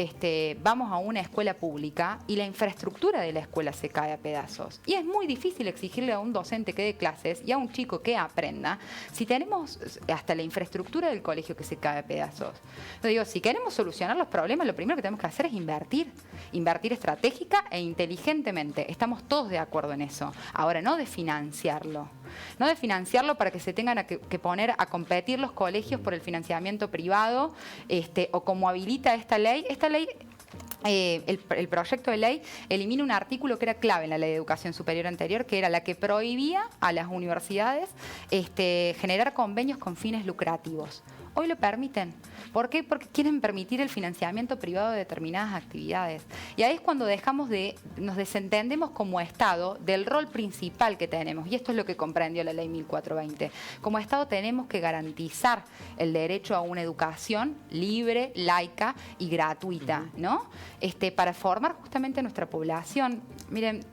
vamos a una escuela pública y la infraestructura de la escuela se cae a pedazos. Y es muy difícil exigirle a un docente que dé clases y a un chico que aprenda si tenemos hasta la infraestructura del colegio que se cae a pedazos. Entonces digo, si queremos solucionar los problemas, lo primero que tenemos que hacer es invertir. Invertir estratégica e inteligentemente. Estamos todos de acuerdo en eso. Ahora, no de financiarlo. No de financiarlo para que se tengan que poner a competir los colegios por el financiamiento privado, o como habilita esta ley. Esta ley, el proyecto de ley elimina un artículo que era clave en la Ley de Educación Superior anterior, que era la que prohibía a las universidades generar convenios con fines lucrativos. Hoy lo permiten. ¿Por qué? Porque quieren permitir el financiamiento privado de determinadas actividades. Y ahí es cuando nos desentendemos como Estado del rol principal que tenemos. Y esto es lo que comprendió la Ley 1420. Como Estado tenemos que garantizar el derecho a una educación libre, laica y gratuita, ¿no? Para formar justamente a nuestra población. Miren,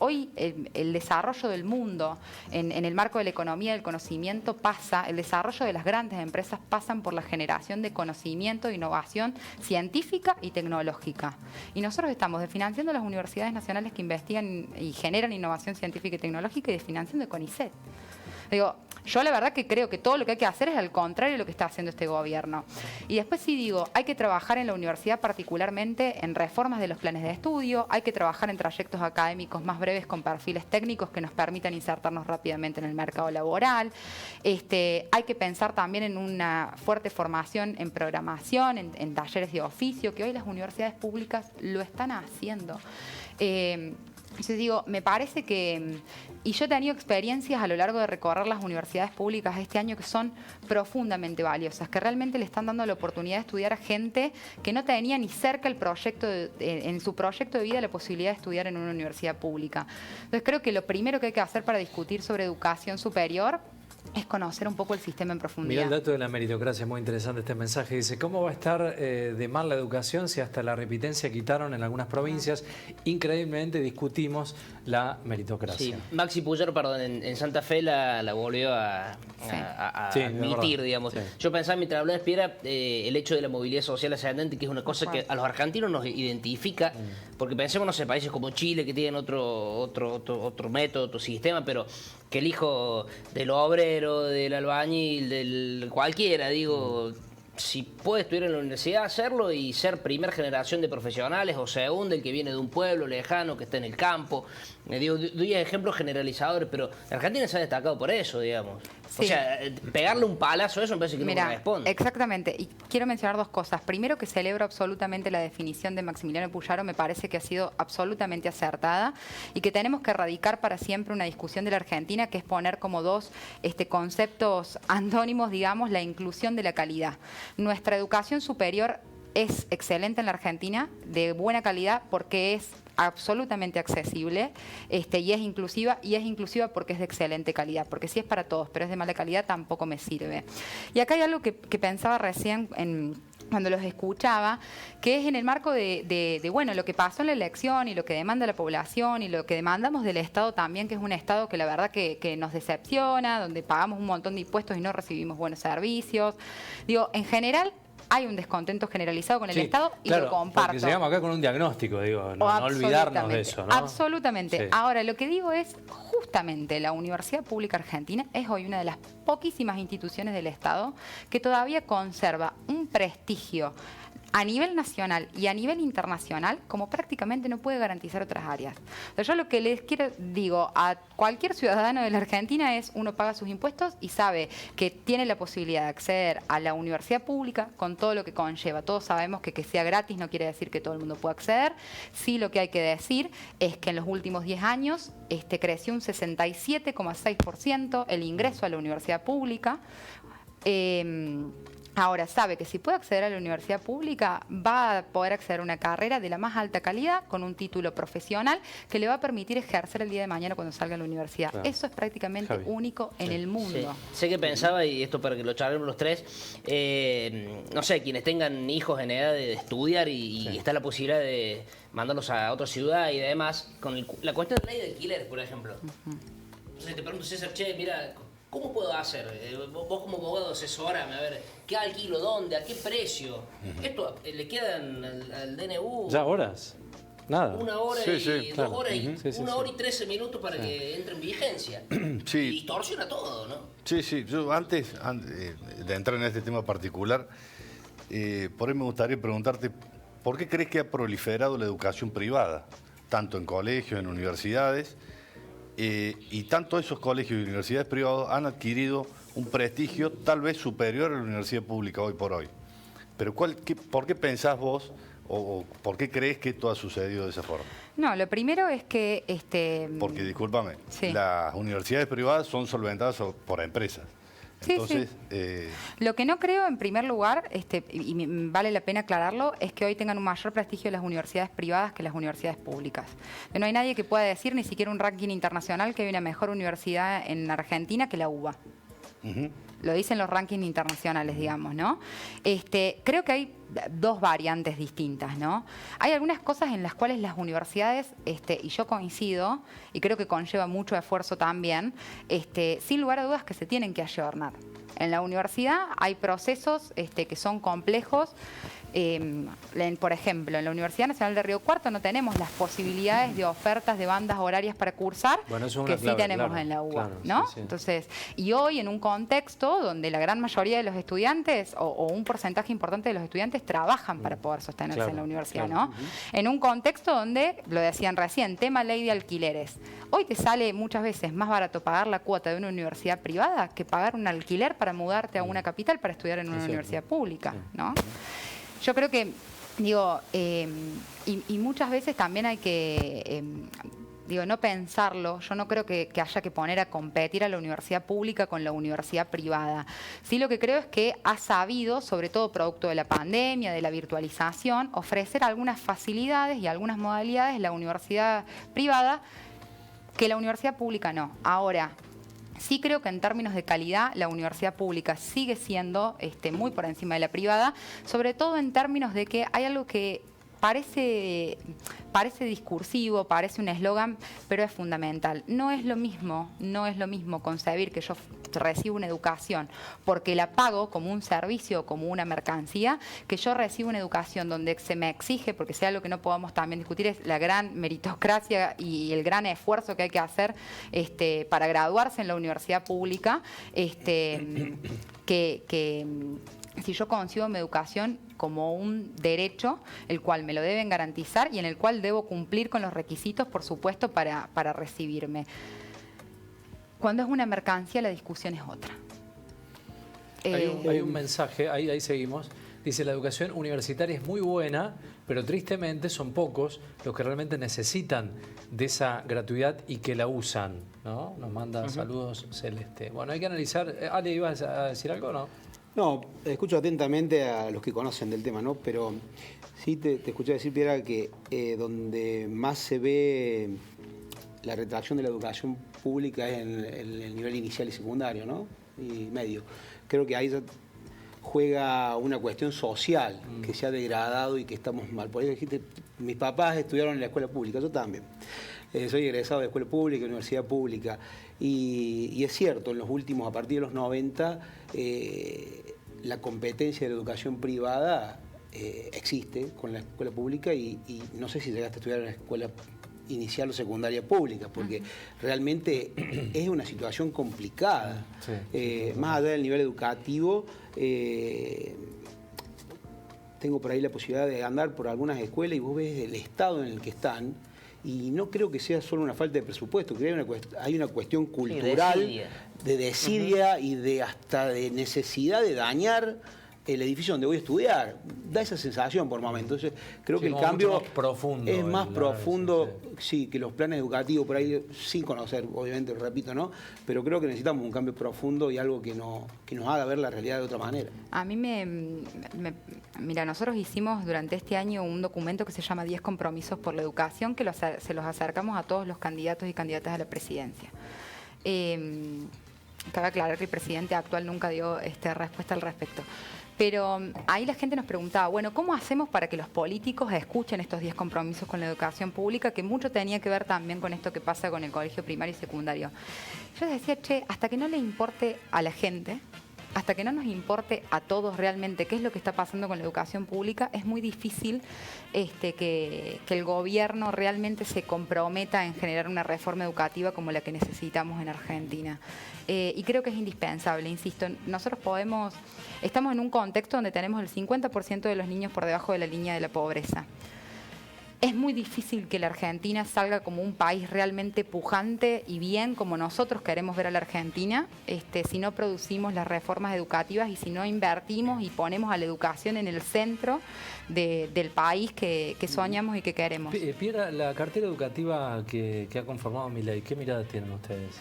hoy el desarrollo del mundo en el marco de la economía del conocimiento el desarrollo de las grandes empresas pasan por la generación de conocimiento e innovación científica y tecnológica. Y nosotros estamos desfinanciando las universidades nacionales que investigan y generan innovación científica y tecnológica y desfinanciando el CONICET. Digo, yo la verdad que creo que todo lo que hay que hacer es al contrario de lo que está haciendo este gobierno. Y después sí digo, hay que trabajar en la universidad particularmente en reformas de los planes de estudio, hay que trabajar en trayectos académicos más breves con perfiles técnicos que nos permitan insertarnos rápidamente en el mercado laboral. Hay que pensar también en una fuerte formación en programación, en talleres de oficio, que hoy las universidades públicas lo están haciendo. Entonces digo, me parece que, y yo he tenido experiencias a lo largo de recorrer las universidades públicas este año que son profundamente valiosas, que realmente le están dando la oportunidad de estudiar a gente que no tenía ni cerca el proyecto, en su proyecto de vida la posibilidad de estudiar en una universidad pública. Entonces creo que lo primero que hay que hacer para discutir sobre educación superior es conocer un poco el sistema en profundidad. Mira el dato de la meritocracia, muy interesante este mensaje. Dice, ¿cómo va a estar de mal la educación si hasta la repitencia quitaron en algunas provincias? Increíblemente discutimos la meritocracia. Sí, Maxi Puyaro, perdón, en Santa Fe la volvió a admitir, digamos. Sí. Yo pensaba mientras hablaba de Espiera, el hecho de la movilidad social ascendente, que es una cosa que a los argentinos nos identifica, porque pensemos, no sé, países como Chile que tienen otro método, otro sistema, pero que el hijo del obrero, del albañil, del cualquiera, digo, si puede estudiar en la universidad, hacerlo y ser primera generación de profesionales o segunda, el que viene de un pueblo lejano, que está en el campo. Doy ejemplos generalizadores, pero Argentina se ha destacado por eso, digamos. Sí. O sea, pegarle un palazo a eso me parece que no corresponde. Exactamente. Y quiero mencionar dos cosas. Primero, que celebro absolutamente la definición de Maximiliano Puyaro, me parece que ha sido absolutamente acertada y que tenemos que erradicar para siempre una discusión de la Argentina que es poner como dos conceptos antónimos, digamos, la inclusión de la calidad. Nuestra educación superior es excelente en la Argentina, de buena calidad, porque es absolutamente accesible y es inclusiva porque es de excelente calidad, porque sí es para todos, pero es de mala calidad tampoco me sirve. Y acá hay algo que pensaba recién cuando los escuchaba, que es en el marco de bueno, lo que pasó en la elección y lo que demanda la población y lo que demandamos del Estado también, que es un Estado que la verdad que nos decepciona, donde pagamos un montón de impuestos y no recibimos buenos servicios. Digo, en general hay un descontento generalizado con el Sí, Estado y claro, lo comparto. porque llegamos acá con un diagnóstico, digo, no olvidarnos de eso, ¿no? Absolutamente. Sí. Ahora, lo que digo es, justamente la Universidad Pública Argentina es hoy una de las poquísimas instituciones del Estado que todavía conserva un prestigio a nivel nacional y a nivel internacional, como prácticamente no puede garantizar otras áreas. O sea, yo lo que les digo a cualquier ciudadano de la Argentina es, uno paga sus impuestos y sabe que tiene la posibilidad de acceder a la universidad pública con todo lo que conlleva. Todos sabemos que sea gratis no quiere decir que todo el mundo pueda acceder. Sí, lo que hay que decir es que en los últimos 10 años creció un 67,6% el ingreso a la universidad pública. Ahora sabe que si puede acceder a la universidad pública va a poder acceder a una carrera de la más alta calidad con un título profesional que le va a permitir ejercer el día de mañana cuando salga a la universidad. Claro. Eso es prácticamente Javi. único en el mundo. Sí. Sé que pensaba, y esto para que lo charlemos los tres, no sé, quienes tengan hijos en edad de estudiar y está la posibilidad de mandarlos a otra ciudad y demás, con la cuestión de la ley de alquiler, por ejemplo. Entonces te pregunto, César, che, mira, ¿cómo puedo hacer? Vos como abogado asesórame, a ver, ¿qué alquilo? ¿Dónde? ¿A qué precio? ¿Esto le quedan al DNU? ¿Ya horas? Nada. 1 hora Sí, y sí, 2 claro. horas y Sí, sí, 1 sí. hora y 13 minutos para que entre en vigencia. Sí. Y distorsiona todo, ¿no? Sí, sí. Yo antes de entrar en este tema particular, por ahí me gustaría preguntarte, ¿por qué crees que ha proliferado la educación privada? Tanto en colegios, en universidades, y tanto esos colegios y universidades privados han adquirido un prestigio tal vez superior a la universidad pública hoy por hoy. Pero ¿por qué pensás vos o por qué crees que esto ha sucedido de esa forma? No, lo primero es que... Porque, discúlpame, Sí. las universidades privadas son solventadas por empresas. Sí, Entonces, Lo que no creo, en primer lugar, y vale la pena aclararlo, es que hoy tengan un mayor prestigio las universidades privadas que las universidades públicas. No hay nadie que pueda decir, ni siquiera un ranking internacional, que hay una mejor universidad en Argentina que la UBA. Lo dicen los rankings internacionales, digamos, ¿no? Creo que hay dos variantes distintas, ¿no? Hay algunas cosas en las cuales las universidades, y yo coincido, y creo que conlleva mucho esfuerzo también, sin lugar a dudas que se tienen que ayornar. En la universidad hay procesos que son complejos. Por ejemplo, en la Universidad Nacional de Río Cuarto no tenemos las posibilidades de ofertas de bandas horarias para cursar Bueno, eso es que una clave, sí tenemos claro, en la UBA, claro, ¿no? sí, sí. Entonces, y hoy en un contexto donde la gran mayoría de los estudiantes o un porcentaje importante de los estudiantes trabajan para poder sostenerse Claro, en la universidad, claro. ¿no? En un contexto donde, lo decían recién, tema ley de alquileres. Hoy te sale muchas veces más barato pagar la cuota de una universidad privada que pagar un alquiler para mudarte a una capital para estudiar en una universidad pública, ¿no? Yo creo que, digo, y muchas veces también hay que, no pensarlo. Yo no creo que haya que poner a competir a la universidad pública con la universidad privada. Sí, lo que creo es que ha sabido, sobre todo producto de la pandemia, de la virtualización, ofrecer algunas facilidades y algunas modalidades la universidad privada que la universidad pública no. Ahora, sí creo que en términos de calidad la universidad pública sigue siendo muy por encima de la privada, sobre todo en términos de que hay algo que parece discursivo, parece un eslogan, pero es fundamental. No es lo mismo concebir que yo recibo una educación porque la pago como un servicio, como una mercancía, que yo recibo una educación donde se me exige, porque sea lo que no podamos también discutir, es la gran meritocracia y el gran esfuerzo que hay que hacer para graduarse en la universidad pública, que si yo consigo mi educación como un derecho, el cual me lo deben garantizar y en el cual debo cumplir con los requisitos, por supuesto, para recibirme. Cuando es una mercancía, la discusión es otra. Hay un mensaje, ahí seguimos. Dice, la educación universitaria es muy buena, pero tristemente son pocos los que realmente necesitan de esa gratuidad y que la usan, ¿no? Nos manda saludos Celeste. Bueno, hay que analizar. Ale, ¿ibas a decir algo o no? No, escucho atentamente a los que conocen del tema, ¿no? Pero sí te escuché decir, Piera, que donde más se ve la retracción de la educación pública es en el nivel inicial y secundario, ¿no? Y medio. Creo que ahí ya juega una cuestión social que se ha degradado y que estamos mal. Por eso dijiste, mis papás estudiaron en la escuela pública, yo también. Soy egresado de escuela pública, universidad pública. Y es cierto, en los últimos, a partir de los 90, la competencia de la educación privada existe con la escuela pública y no sé si llegaste a estudiar en la escuela inicial o secundaria pública, porque realmente es una situación complicada. Más allá del nivel educativo, tengo por ahí la posibilidad de andar por algunas escuelas y vos ves el estado en el que están, y no creo que sea solo una falta de presupuesto, creo que hay una cuestión cultural, de desidia y de hasta de necesidad de dañar el edificio donde voy a estudiar. Da esa sensación por momentos. Entonces, creo que el cambio es más profundo, sí, que los planes educativos, por ahí sin conocer, obviamente, repito, ¿no? Pero creo que necesitamos un cambio profundo y algo que nos haga ver la realidad de otra manera. A mí mira, nosotros hicimos durante este año un documento que se llama 10 compromisos por la educación, que se los acercamos a todos los candidatos y candidatas a la presidencia. Cabe aclarar que el presidente actual nunca dio respuesta al respecto. Pero ahí la gente nos preguntaba, bueno, ¿cómo hacemos para que los políticos escuchen estos 10 compromisos con la educación pública? Que mucho tenía que ver también con esto que pasa con el colegio primario y secundario. Yo les decía, hasta que no le importe a la gente, hasta que no nos importe a todos realmente qué es lo que está pasando con la educación pública, es muy difícil que el gobierno realmente se comprometa en generar una reforma educativa como la que necesitamos en Argentina. Y creo que es indispensable, insisto, nosotros estamos en un contexto donde tenemos el 50% de los niños por debajo de la línea de la pobreza. Es muy difícil que la Argentina salga como un país realmente pujante y bien como nosotros queremos ver a la Argentina, si no producimos las reformas educativas y si no invertimos y ponemos a la educación en el centro del país que soñamos y que queremos. Piera, la cartera educativa que ha conformado Milei, ¿qué mirada tienen ustedes?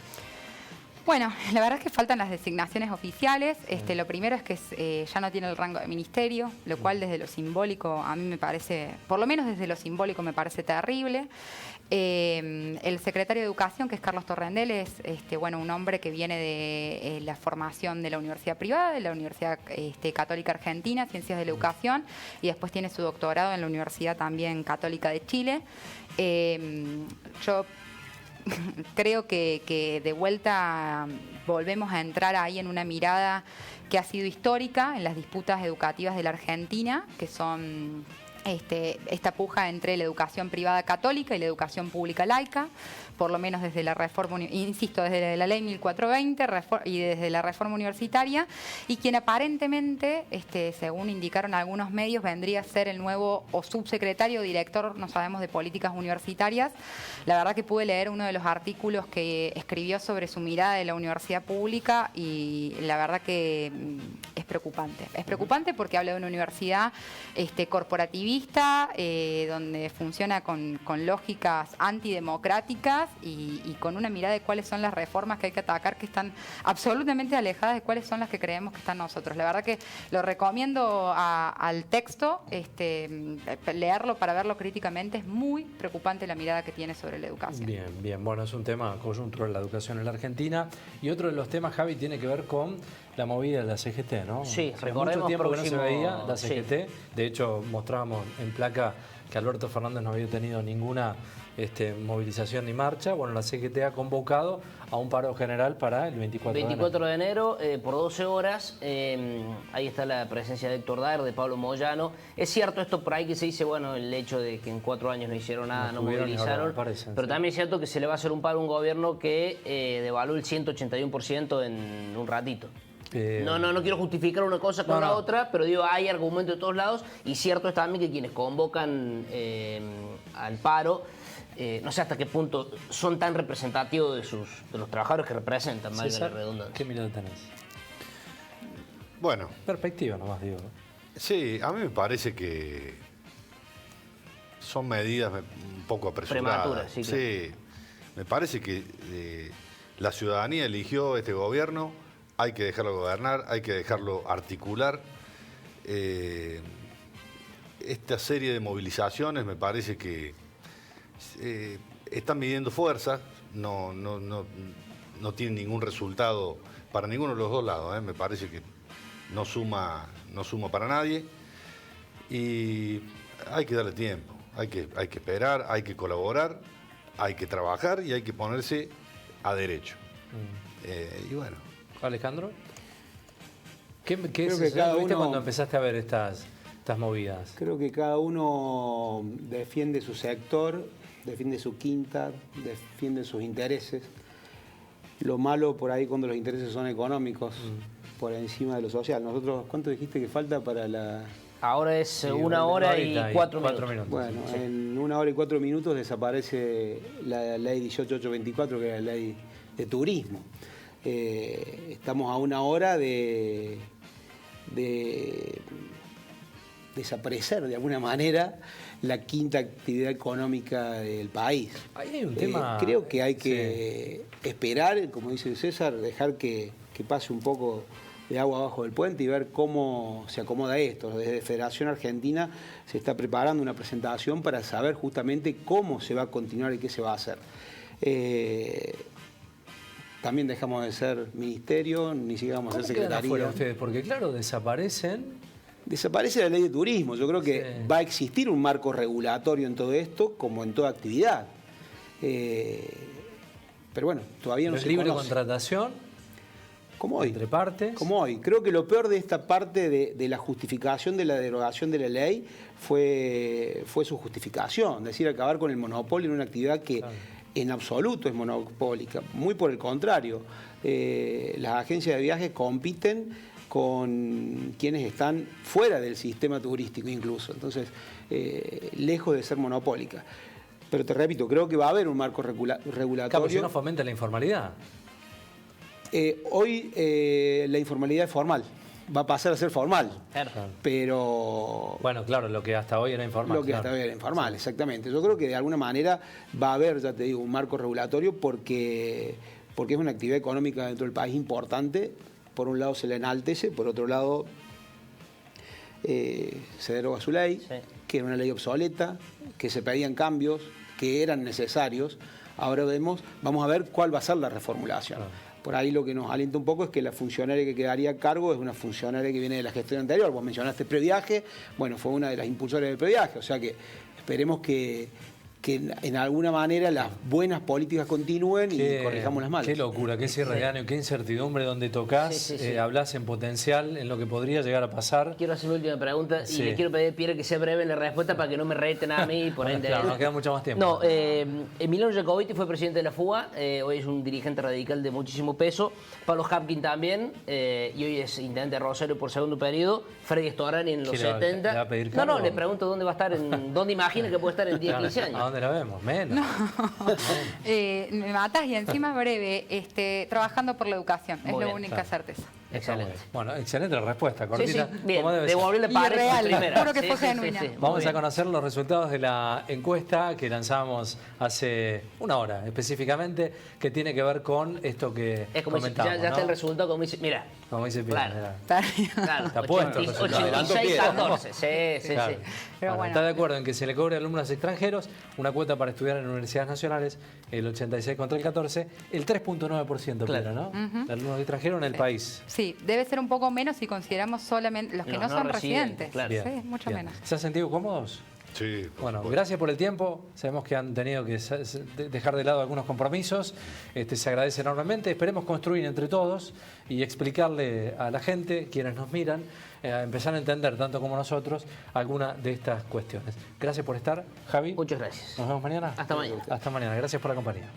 Bueno, la verdad es que faltan las designaciones oficiales. Lo primero es que ya no tiene el rango de ministerio, lo cual desde lo simbólico a mí me parece, por lo menos desde lo simbólico me parece terrible. El secretario de Educación, que es Carlos Torrendel, es un hombre que viene de la formación de la universidad privada, de la Universidad Católica Argentina, Ciencias de la Educación, y después tiene su doctorado en la Universidad también Católica de Chile. Yo creo que de vuelta volvemos a entrar ahí en una mirada que ha sido histórica en las disputas educativas de la Argentina, que son esta puja entre la educación privada católica y la educación pública laica, por lo menos desde la reforma, insisto, desde la ley 1420 y desde la reforma universitaria, y quien aparentemente, según indicaron algunos medios, vendría a ser el nuevo o subsecretario o director, no sabemos, de políticas universitarias. La verdad que pude leer uno de los artículos que escribió sobre su mirada de la universidad pública y la verdad que es preocupante. Es preocupante porque habla de una universidad corporativista, donde funciona con lógicas antidemocráticas y con una mirada de cuáles son las reformas que hay que atacar, que están absolutamente alejadas de cuáles son las que creemos que están nosotros. La verdad que lo recomiendo al texto, leerlo para verlo críticamente. Es muy preocupante la mirada que tiene sobre la educación. Bien. Bueno, es un tema coyuntural la educación en la Argentina. Y otro de los temas, Javi, tiene que ver con la movida de la CGT, ¿no? Sí, recordemos mucho tiempo que no se veía la CGT. Sí. De hecho, mostrábamos en placa que Alberto Fernández no había tenido ninguna movilización ni marcha. Bueno, la CGT ha convocado a un paro general para el 24 de enero, por 12 horas. Ahí está la presencia de Héctor Daer, de Pablo Moyano. Es cierto esto por ahí que se dice, bueno, el hecho de que en 4 años no hicieron nada, no movilizaron. Pero también es cierto que se le va a hacer un paro a un gobierno que devaluó el 181% en un ratito. No quiero justificar una cosa con la otra, pero digo, hay argumentos de todos lados, y cierto es también que quienes convocan al paro, no sé hasta qué punto son tan representativos de los trabajadores que representan, valga la redundancia. ¿Qué mirada tenés? Bueno. Perspectiva nomás, digo. Sí, a mí me parece que son medidas un poco apresuradas. Prematuras, sí. Sí, me parece que la ciudadanía eligió este gobierno, hay que dejarlo gobernar, hay que dejarlo articular. Esta serie de movilizaciones me parece que están midiendo fuerzas, no tienen ningún resultado para ninguno de los dos lados, me parece que no suma para nadie, y hay que darle tiempo, hay que esperar, hay que colaborar, hay que trabajar y hay que ponerse a derecho. Y bueno. Alejandro. Creo que cada ¿Viste uno- cuando empezaste a ver estas movidas? Creo que cada uno defiende su sector, defiende su quinta, defiende sus intereses. Lo malo por ahí cuando los intereses son económicos, por encima de lo social. Nosotros, ¿cuánto dijiste que falta para la...? Ahora es Sí, 1 hora y horita 4 minutos. Bueno, sí. en 1 hora y 4 minutos desaparece la ley 18824, que es la ley de turismo. Estamos a 1 hora de desaparecer de alguna manera la quinta actividad económica del país. Ahí hay un tema... Creo que hay que esperar, como dice César, dejar que pase un poco de agua abajo del puente y ver cómo se acomoda esto. Desde Federación Argentina se está preparando una presentación para saber justamente cómo se va a continuar y qué se va a hacer. También dejamos de ser ministerio, ni siquiera vamos a ¿Cómo ser quedan secretaría. afuera ustedes? Porque claro, desaparecen... Desaparece la ley de turismo. Yo creo que Sí. va a existir un marco regulatorio en todo esto, como en toda actividad. Pero bueno, todavía no Pero se libre conoce. contratación Como hoy. entre partes. Como hoy. Creo que lo peor de esta parte de la justificación de la derogación de la ley fue su justificación, es decir, acabar con el monopolio en una actividad que Claro. en absoluto es monopólica. Muy por el contrario. Las agencias de viajes compiten con quienes están fuera del sistema turístico incluso. Entonces, lejos de ser monopólica. Pero te repito, creo que va a haber un marco Claro, si regulatorio. no fomenta la informalidad. Hoy la informalidad es formal, va a pasar a ser formal, Claro. pero Bueno, claro, lo que hasta hoy era informal. lo que claro. hasta hoy era informal, exactamente. Yo creo que de alguna manera va a haber, ya te digo, un marco regulatorio porque es una actividad económica dentro del país importante. Por un lado se la enaltece, por otro lado se deroga su ley, Sí. que era una ley obsoleta, que se pedían cambios, que eran necesarios. Ahora vamos a ver cuál va a ser la reformulación. Claro. Por ahí lo que nos alienta un poco es que la funcionaria que quedaría a cargo es una funcionaria que viene de la gestión anterior. Vos mencionaste previaje, bueno, fue una de las impulsoras del previaje, o sea que esperemos que en alguna manera las buenas políticas continúen y corrijamos las malas. Qué locura, qué cierre de año, qué incertidumbre donde tocas, Sí, sí, sí. hablas en potencial, en lo que podría llegar a pasar. Quiero hacer una última pregunta Sí. y le quiero pedir a Pierre que sea breve en la respuesta para que no me reten a mí y por ende... Claro, nos queda mucho más tiempo. No, Emiliano Jacobiti fue presidente de la FUA, hoy es un dirigente radical de muchísimo peso. Pablo Hapkin también, y hoy es intendente de Rosario por segundo periodo. Freddy Storani en los ¿Qué le va- 70. le va a pedir no, cargo? le pregunto dónde va a estar, dónde imagina que puede estar en 10, Claro, 15 años. ¿a dónde la vemos? Menos. Me matas y encima breve, trabajando por la educación, es Muy la bien, única claro. certeza. Excelente. Bueno, excelente la respuesta, Sí, cortita. sí, bien, como debe ser. devolvió la Y pared real, primera. juro que fue genuina. muy Vamos bien. a conocer los resultados de la encuesta que lanzamos hace 1 hora específicamente, que tiene que ver con esto que Es como dice, comentamos, ya está ¿no? el resultado, como dice, mira. Como dice Pierre, Claro. mira. Claro, Está puesto el resultado. 86-14. Sí, sí, Claro. sí. Pero Bueno, bueno. está de acuerdo en que se le cobre a alumnos extranjeros una cuota para estudiar en universidades nacionales, el 86 contra el 14, el 3.9%, Claro. Piera, ¿no? De alumnos extranjeros en el país. Sí, debe ser un poco menos si consideramos solamente los que Los no no son residentes, residentes. claro. Sí, mucho Bien. menos. ¿Se han sentido cómodos? Sí, por Bueno, supuesto. gracias por el tiempo. Sabemos que han tenido que dejar de lado algunos compromisos. Se agradece enormemente. Esperemos construir entre todos y explicarle a la gente, quienes nos miran, empezar a entender, tanto como nosotros, alguna de estas cuestiones. Gracias por estar, Javi. Muchas gracias. Nos vemos mañana. Hasta mañana. Hasta mañana. Gracias por la compañía.